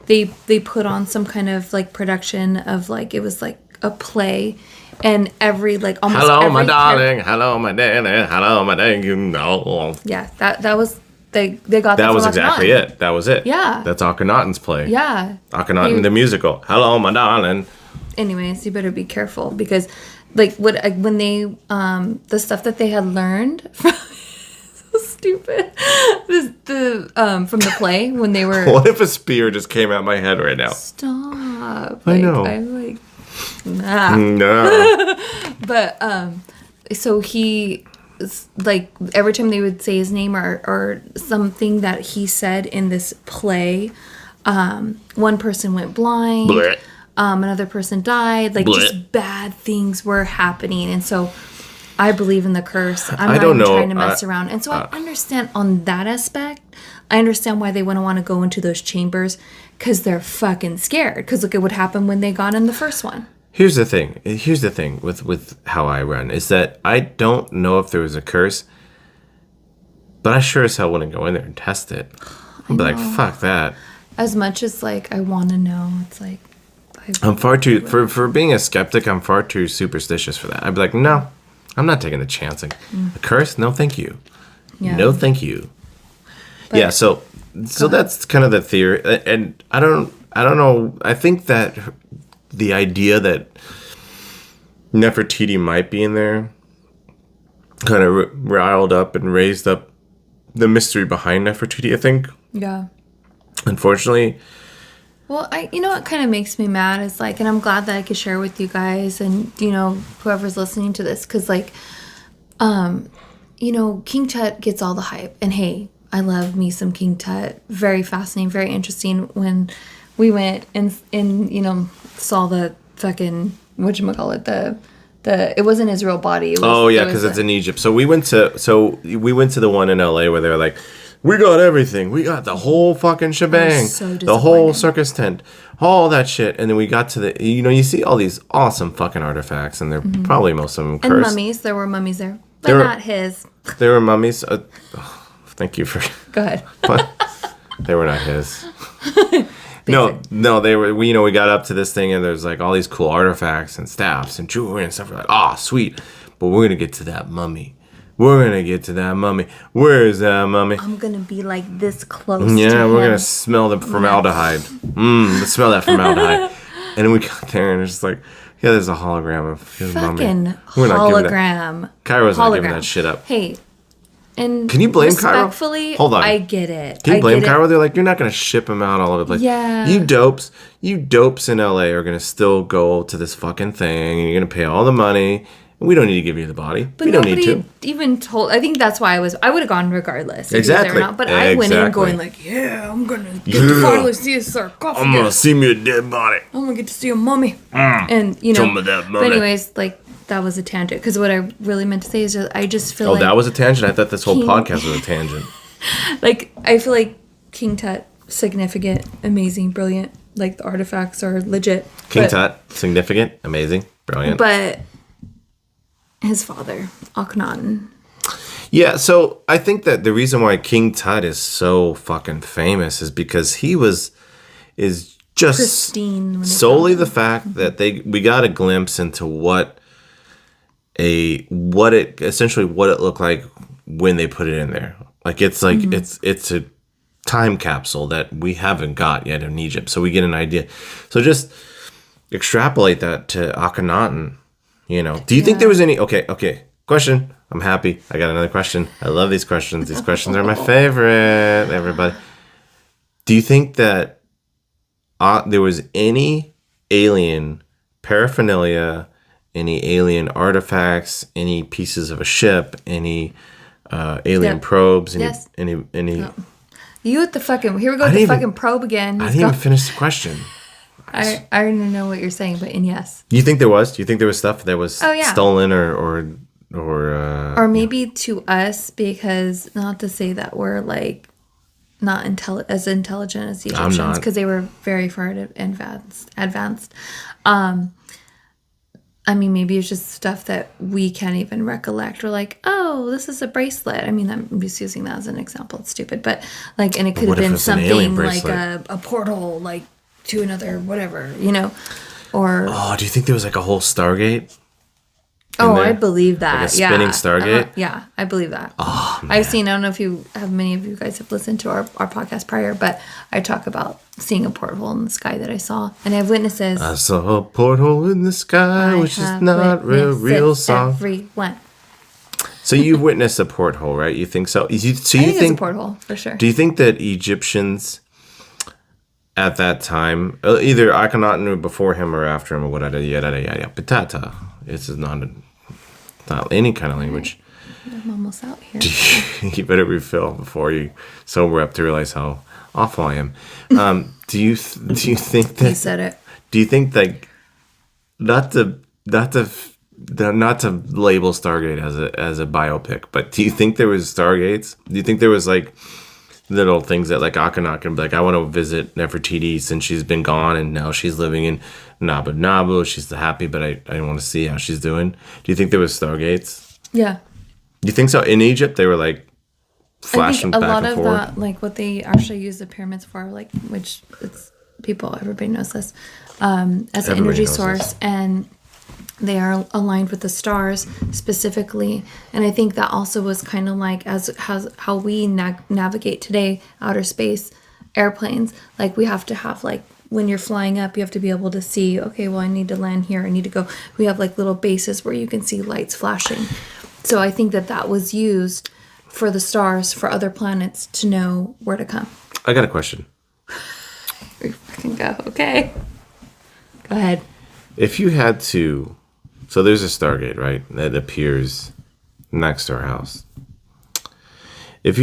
they put on some kind of production of it was a play. And almost hello, my darling. Hello, my daddy. Hello, my dang. You know. Yeah, that was they got that was exactly it. That was it. Yeah, that's Akhenaten's play. Yeah, Akhenaten the musical. Hello, my darling. Anyways, you better be careful because when they the stuff that they had learned from so stupid from the play when they were. What if a spear just came out my head right now? Stop! I know. I'm Nah. No. But so he, like, every time they would say his name or something that he said in this play, one person went blind. Blech. Another person died. Like, Blech. just bad things were happening. And so I believe in the curse. I'm I not don't even know. trying to mess around. And so I understand on that aspect. I understand why they wouldn't want to go into those chambers, because they're fucking scared. Because look at what happened when they got in the first one. Here's the thing. Here's the thing with how I run is that I don't know if there was a curse, but I sure as hell wouldn't go in there and test it. I'd be like, fuck that. As much as, like, I want to know, it's like... I'm far too... For being a skeptic, I'm far too superstitious for that. I'd be like, no, I'm not taking the chance. Like, a curse? No, thank you. Yeah. No, thank you. But, yeah, so that's kind of the theory. And I don't know. I think that the idea that Nefertiti might be in there kind of riled up and raised up the mystery behind Nefertiti, I think. Yeah. Unfortunately. Well, you know what kind of makes me mad is, like, and I'm glad that I could share with you guys and, you know, whoever's listening to this, because, like, you know, King Tut gets all the hype. And hey, I love me some King Tut. Very fascinating, very interesting. When we went and you know, saw the fucking, whatchamacallit, it wasn't his real body. It was, because it's in Egypt. So we went to the one in LA where they were like, we got everything. We got the whole fucking shebang. So the whole circus tent. All that shit. And then we got to the, you know, you see all these awesome fucking artifacts, and they're probably most of them cursed. And mummies. There were mummies there. But not his. There were mummies. Thank you for... Go ahead. But they were not his. No, they were... We got up to this thing, and there's, like, all these cool artifacts and staffs and jewelry and stuff. We're like, sweet. But we're going to get to that mummy. We're going to get to that mummy. Where is that mummy? I'm going to be, like, this close to Yeah, we're him. going to smell the formaldehyde. Let's smell that formaldehyde. And then we got there, and it's just like, yeah, there's a hologram of his mummy. Fucking We're not giving hologram. Kairo's not giving that shit up. Hey, and can you blame Cairo? Respectfully, Hold on. I get it. Can you blame Cairo? They're like, you're not going to ship him out all over the place. Yeah. You dopes in LA are going to still go to this fucking thing, and you're going to pay all the money. We don't need to give you the body. But we don't need to. Even told. I think that's why I would have gone regardless. If Exactly. He was there or not. But I went in going like, yeah, I'm gonna get to finally see a sarcophagus. I'm gonna see me a dead body. I'm gonna get to see a mummy. And you know. Show me that mummy. But anyways, like, that was a tangent, because what I really meant to say is I just feel like... that was a tangent? I thought this whole podcast was a tangent. Like, I feel like King Tut, significant, amazing, brilliant. Like, the artifacts are legit. King Tut, significant, amazing, brilliant. But his father, Akhenaten. Yeah, so I think that the reason why King Tut is so fucking famous is because is just Pristine. solely the fact that we got a glimpse into what it looked like when they put it in there. Like, it's like it's a time capsule that we haven't got yet in Egypt, so we get an idea. So just extrapolate that to Akhenaten. You know, do you think there was any... Okay. Question. I'm happy. I got another question. I love these questions. These questions are my favorite, everybody. Do you think that there was any alien paraphernalia, any alien artifacts, any pieces of a ship, any alien probes, any... Oh. You with the fucking... Here we go with the fucking probe again. I didn't even finish the question. I don't know what you're saying, but yes. Do you think there was? Do you think there was stuff that was stolen or maybe to us, because not to say that we're like not as intelligent as the Egyptians, because they were very far advanced. I mean, maybe it's just stuff that we can't even recollect. We're like, oh, this is a bracelet. I mean, I'm just using that as an example. It's stupid, but like, and it could have been something like a portal, like, to another whatever, you know, or... Oh, do you think there was like a whole Stargate? I believe that. Like a spinning Stargate? Yeah, I believe that. Oh, man. I've seen, I don't know if many of you guys have listened to our podcast prior, but I talk about seeing a porthole in the sky that I saw. And I have witnesses. I saw a porthole in the sky, which is not a real song. Everyone. So you've witnessed a porthole, right? You think so? I think it's a porthole, for sure. Do you think that Egyptians at that time, either Akhenaten before him or after him or whatever, yada yada patata. This is not any kind of language. I'm almost out here. You better refill before you sober up to realize how awful I am. Do you think that You said it. Do you think that not to label Stargate as a biopic, but do you think there was Stargates? Do you think there was like little things that like Akhenaten, like I want to visit Nefertiti since she's been gone and now she's living in Nabu Nabu. She's happy, but I want to see how she's doing. Do you think there was Stargates? Yeah. Do you think so? In Egypt, they were like flashing back and forth. A lot of that, like what they actually use the pyramids for, like which it's everybody knows this, as an energy source, and they are aligned with the stars specifically. And I think that also was kind of like how we navigate today, outer space, airplanes. Like we have to have like when you're flying up, you have to be able to see. Okay, well I need to land here. I need to go. We have like little bases where you can see lights flashing. So I think that was used for the stars, for other planets to know where to come. I got a question. We fucking go. Okay. Go ahead. If you had to, so there's a Stargate, right? That appears next to our house. If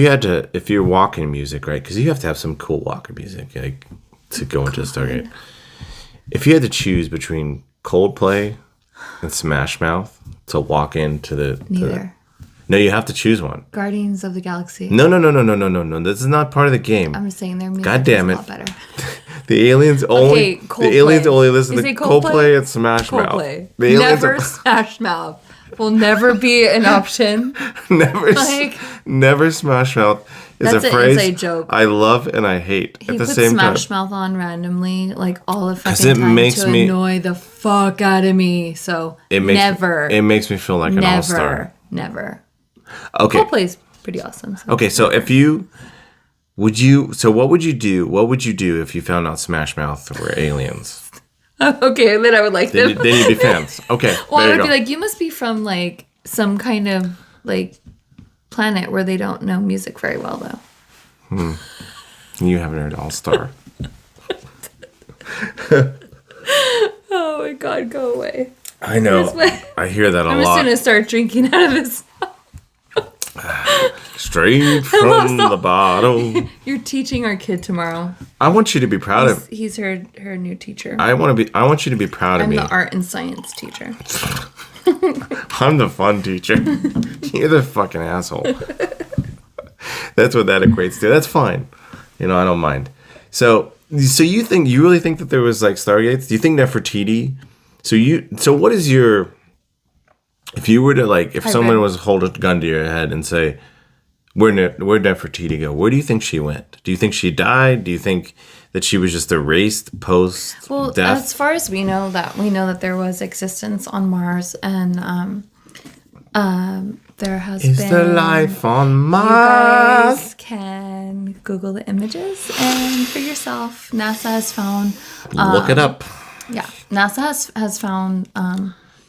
you're walking music, right? Because you have to have some cool walking music, like to go into a Stargate. If you had to choose between Coldplay and Smash Mouth to walk into Neither. No, you have to choose one. Guardians of the Galaxy. No. This is not part of the game. I'm just saying their music God damn is it. a lot better. The aliens only. Coldplay. The aliens only listen to Coldplay? Coldplay and Smash Mouth. Coldplay. The aliens Never Smash Mouth. Will never be an option. never Smash Mouth is That's a an phrase inside joke. I love and I hate He at the puts same Smash time. Mouth on randomly, like all the 'Cause fucking it time makes to me- annoy the fuck out of me. So It makes never. It makes me feel like an all-star. Never. Okay. Coldplay's pretty awesome. So. Okay, so if you what would you do? What would you do if you found out Smash Mouth were aliens? Okay, then I would like them. Then you'd be fans. Okay. Well, I there would you be go. like, you must be from like some kind of like planet where they don't know music very well, though. You haven't heard All Star. Oh my god, go away. I know. This way. I hear that a I'm just lot. gonna start drinking out of this. Straight from the bottle. You're teaching our kid tomorrow. I want you to be proud of. He's her new teacher. I want you to be proud of I'm me. the art and science teacher. I'm the fun teacher. You're the fucking asshole. That's what that equates to. That's fine. I don't mind. So you really think that there was like Stargates? Do you think Nefertiti? So what is your? If you were to like, if someone was to hold a gun to your head and say, where'd Nefertiti go? Where do you think she went? Do you think she died? Do you think that she was just erased post Well, death? as far as we know that there was existence on Mars, and there has Is been. there life on You Mars? guys can Google the images and for yourself. NASA has found. Look it up. Yeah, NASA has found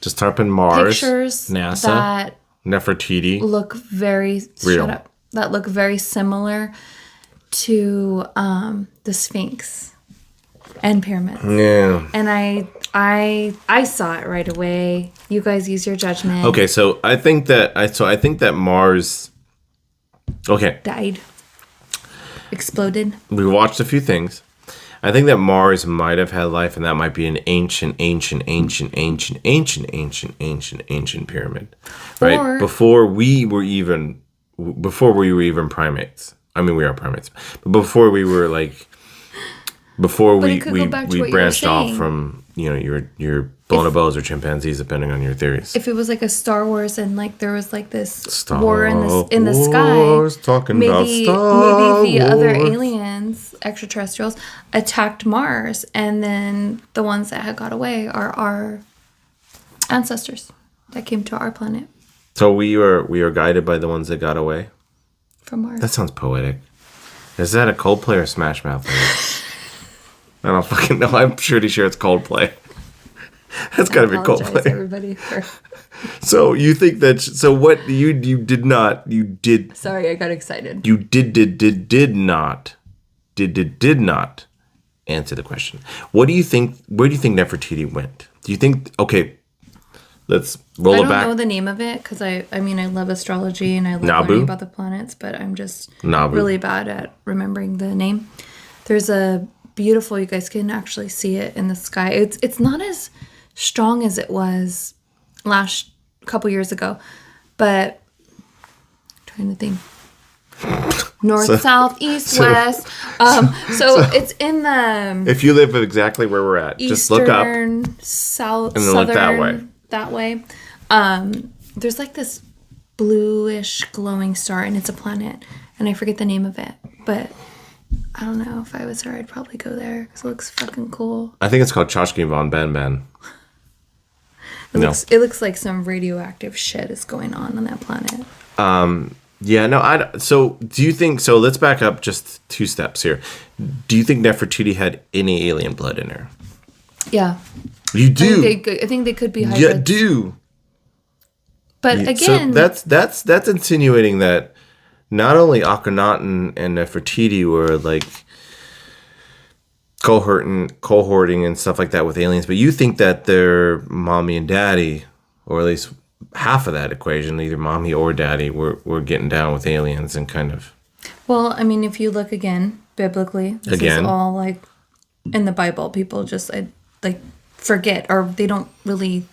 Just type in Mars, pictures NASA, that Nefertiti. look very Real. Shut up. That look very similar to the Sphinx and pyramids. Yeah. And I saw it right away. You guys use your judgment. Okay, so I think that Mars. Okay, Died. Exploded. we watched a few things. I think that Mars might have had life, and that might be an ancient pyramid, right? Or- Before we were even primates. I mean, we are primates, but before we were like, before But we it could go back to what we you were branched off saying. from your bonobos or chimpanzees, depending on your theories. If it was like a Star Wars and like there was like this Star war in the Wars, sky, talking about maybe the other Wars. aliens, extraterrestrials, attacked Mars, and then the ones that had got away are our ancestors that came to our planet So we are guided by the ones that got away. from Mars. That sounds poetic. Is that a Coldplay or Smash Mouth? I don't fucking know. I'm pretty sure it's Coldplay. That's got to be Apologize, Coldplay. everybody. So you think that? So what you did not? You did. Sorry, I got excited. You did not answer the question. What do you think? Where do you think Nefertiti went? Do you think? Okay, let's roll it back. I don't know the name of it because I mean I love astrology and I love Nabu? learning about the planets, but I'm just Nabu. really bad at remembering the name. There's a beautiful. You guys can actually see it in the sky. It's not as strong as it was last couple years ago, but I'm trying to think. North, south, east, west. So it's in the If you live exactly where we're at, just look up. South, and then southern, look that way. That way. There's like this bluish glowing star, and it's a planet, and I forget the name of it, but I don't know. If I was her, I'd probably go there because it looks fucking cool. I think it's called Chachki von Ben Ben. It looks like some radioactive shit is going on that planet. Yeah, no, so do you think, so let's back up just 2 steps here. Do you think Nefertiti had any alien blood in her? Yeah. You do? I think they could be hybrids. You do. But again... So that's insinuating that not only Akhenaten and Nefertiti were like cohorting and stuff like that with aliens, but you think that their mommy and daddy, or at least half of that equation, either mommy or daddy, were getting down with aliens and kind of... Well, I mean, if you look again, biblically, this is all like in the Bible. People just like forget, or they don't really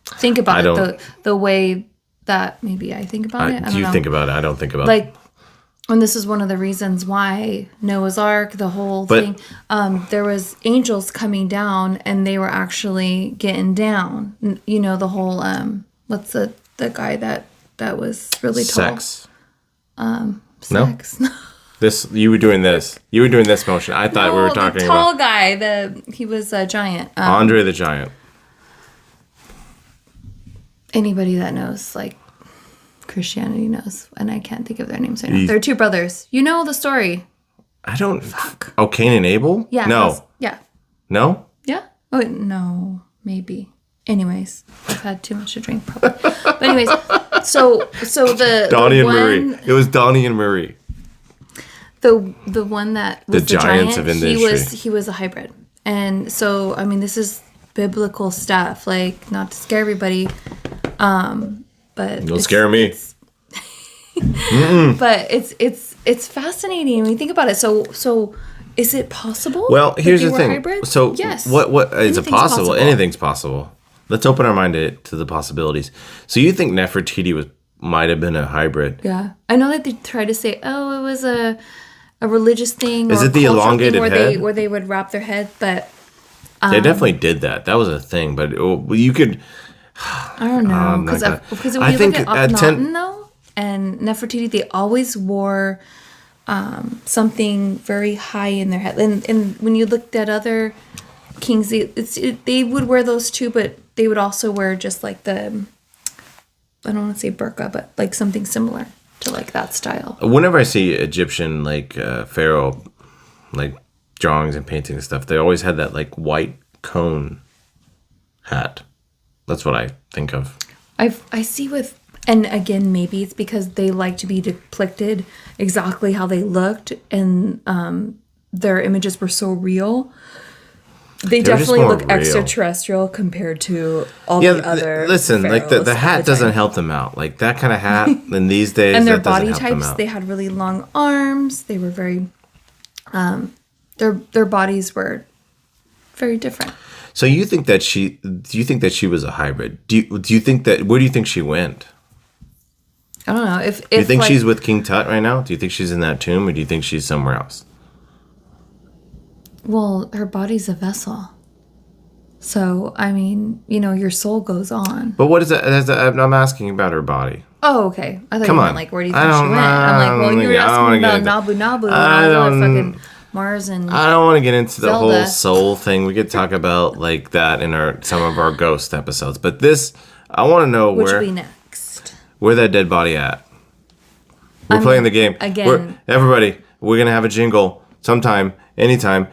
think about it the way that maybe I think about it. I don't know. You think about it. I don't think about it. Like, and this is one of the reasons why Noah's Ark, the whole thing, there was angels coming down and they were actually getting down. You know, the whole... what's the guy that was really tall? Sex. Sex. No. You were doing this. You were doing this motion. I thought we were talking the tall guy. He was a giant. Andre the Giant. Anybody that knows, like, Christianity knows, and I can't think of their names right now. They're 2 brothers. You know the story. I don't... Fuck. Oh, Cain and Abel? Yeah. No. Yeah. No? Yeah? Oh, no. Maybe. Anyways, I've had too much to drink, probably. But anyways, so the Donnie and Marie. It was Donnie and Marie. The one that was the giants giant, of industry. he was a hybrid, and so I mean this is biblical stuff. Like, not to scare everybody, but don't scare me. But it's fascinating when you think about it. So is it possible? Well, here's the thing. Hybrids? So yes. What is it possible? Anything's possible. Let's open our mind to the possibilities. So you think Nefertiti might have been a hybrid? Yeah, I know that they try to say, oh, it was a religious thing. Is it the elongated head? Where they would wrap their head, but they definitely did that. That was a thing, but you could. I don't know, because when you look at Akhenaten though, and Nefertiti, they always wore something very high in their head, and when you looked at other kings, they would wear those too, but they would also wear just like the, I don't want to say burqa, but like something similar to like that style. Whenever I see Egyptian like pharaoh like drawings and paintings and stuff, they always had that like white cone hat. That's what I think of. I see with, and again, maybe it's because they like to be depicted exactly how they looked, and their images were so real. They definitely look real. Extraterrestrial compared to all the other. Listen, like the hat doesn't help them out. Like that kind of hat in these days, and their body types, they had really long arms. They were very, their bodies were very different. So do you think that she was a hybrid? Do you think that, where do you think she went? I don't know. Do you think she's with King Tut right now? Do you think she's in that tomb, or do you think she's somewhere else? Well, her body's a vessel. So, I mean, your soul goes on. But what is that? I'm asking about her body. Oh, okay. I thought you meant, like, where do you think she went? I'm like, well, you were asking about Nabu Nabu and all the fucking Mars and I don't want to get into the Zelda. whole soul thing. We could talk about, like, that in some of our ghost episodes. But this, I want to know which will be next. Where that dead body at? We're playing the game. Again. Everybody, we're going to have a jingle sometime, anytime.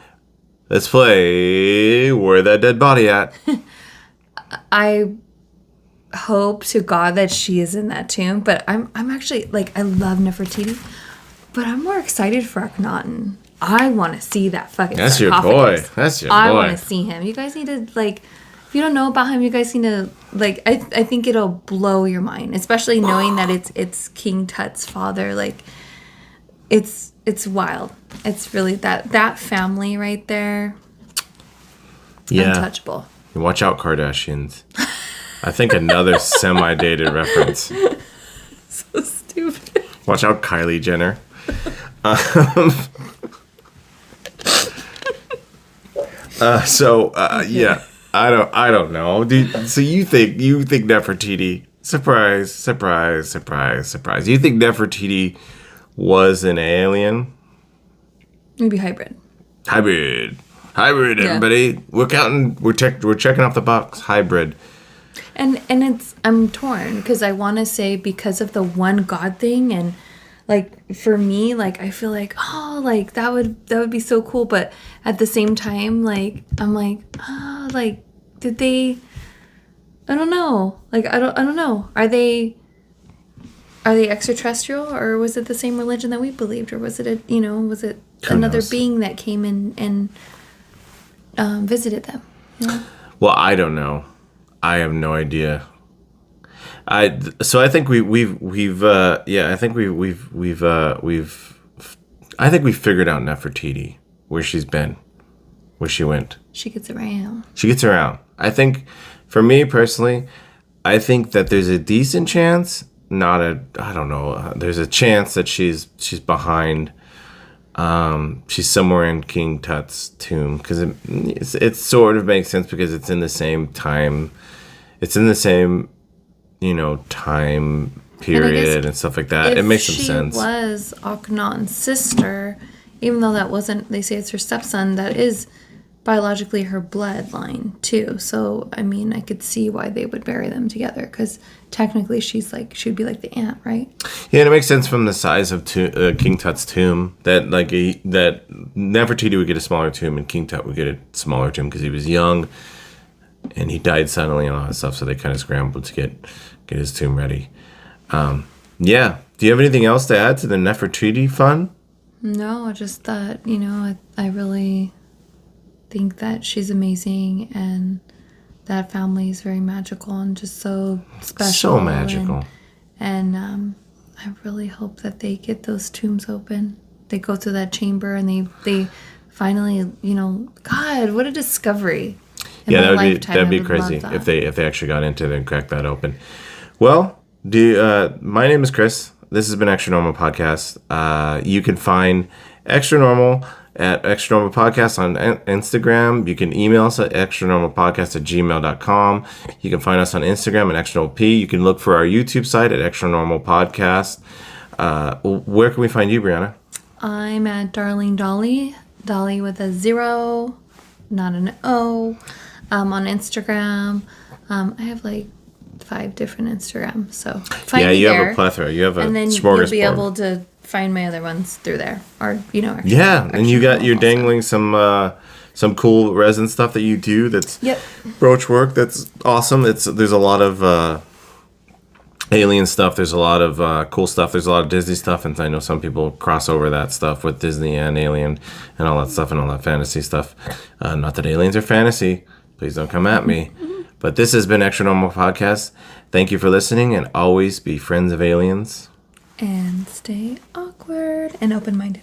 Let's play Where That Dead Body At. I hope to God that she is in that tomb, but I'm actually, like, I love Nefertiti, but I'm more excited for Akhenaten. I want to see that fucking That's your sarcophagus. boy. That's your I boy. want to see him. You guys need to, like, if you don't know about him, you guys need to, like, I think it'll blow your mind, especially knowing that it's King Tut's father. Like, it's wild. It's really that family right there. Yeah. Untouchable. Watch out, Kardashians. I think another semi-dated reference. So stupid. Watch out, Kylie Jenner. Yeah, I don't know. So you think Nefertiti? Surprise, surprise, surprise, surprise. You think Nefertiti was an alien? Maybe hybrid. Hybrid, Yeah. everybody. We're counting. We're checking off the box. Hybrid. And I'm torn because I want to say because of the one God thing, and like for me, like I feel like, oh, like that would be so cool, but at the same time, like I'm like, like did they, I don't know, like I don't know, are they extraterrestrial, or was it the same religion that we believed, or was it was it Who another knows? being that came in and visited them, you know? Well, I don't know. I have no idea. I think we've figured out Nefertiti, where she's been, where she went. She gets around. She gets around. I think, for me personally, I think that there's a decent chance, I don't know, there's a chance that she's behind. She's somewhere in King Tut's tomb, because it sort of makes sense because it's in the same time. It's in the same, time period and stuff like that. It makes some sense. If she was Akhenaten's sister, even though that wasn't, they say it's her stepson, that is biologically her bloodline too. So, I mean, I could see why they would bury them together, because technically she'd be like the aunt, right? Yeah, and it makes sense from the size of King Tut's tomb that that Nefertiti would get a smaller tomb and King Tut would get a smaller tomb because he was young and he died suddenly and all that stuff. So they kind of scrambled to get his tomb ready. Yeah. Do you have anything else to add to the Nefertiti fun? No, just that, I really think that she's amazing, and that family is very magical and just so special. So magical. And I really hope that they get those tombs open. They go through that chamber and they finally, God, what a discovery. In Yeah, my that'd be I would crazy love if that. they actually got into it and cracked that open. Well, my name is Chris. This has been Extra Normal Podcast. You can find Extra Normal at Extra Normal Podcast on Instagram. You can email us at extranormalpodcast@gmail.com. You can find us on Instagram at Extra Normal P. You can look for our YouTube site at Extra Normal Podcast. Where can we find you, Brianna? I'm at Darling Dolly with a 0, not an O, on Instagram. I have like 5 different Instagrams, so find me you there. have a plethora. You have a and then smorgasbord. you'll be able to find my other ones through there, or And you're dangling some cool resin stuff that you do. That's Yep. brooch work. That's awesome. There's a lot of alien stuff. There's a lot of cool stuff. There's a lot of Disney stuff, and I know some people cross over that stuff with Disney and Alien and all that stuff and all that fantasy stuff. Not that aliens are fantasy. Please don't come at me. But this has been Extra Normal Podcast. Thank you for listening, and always be friends of aliens. And stay awkward and open-minded.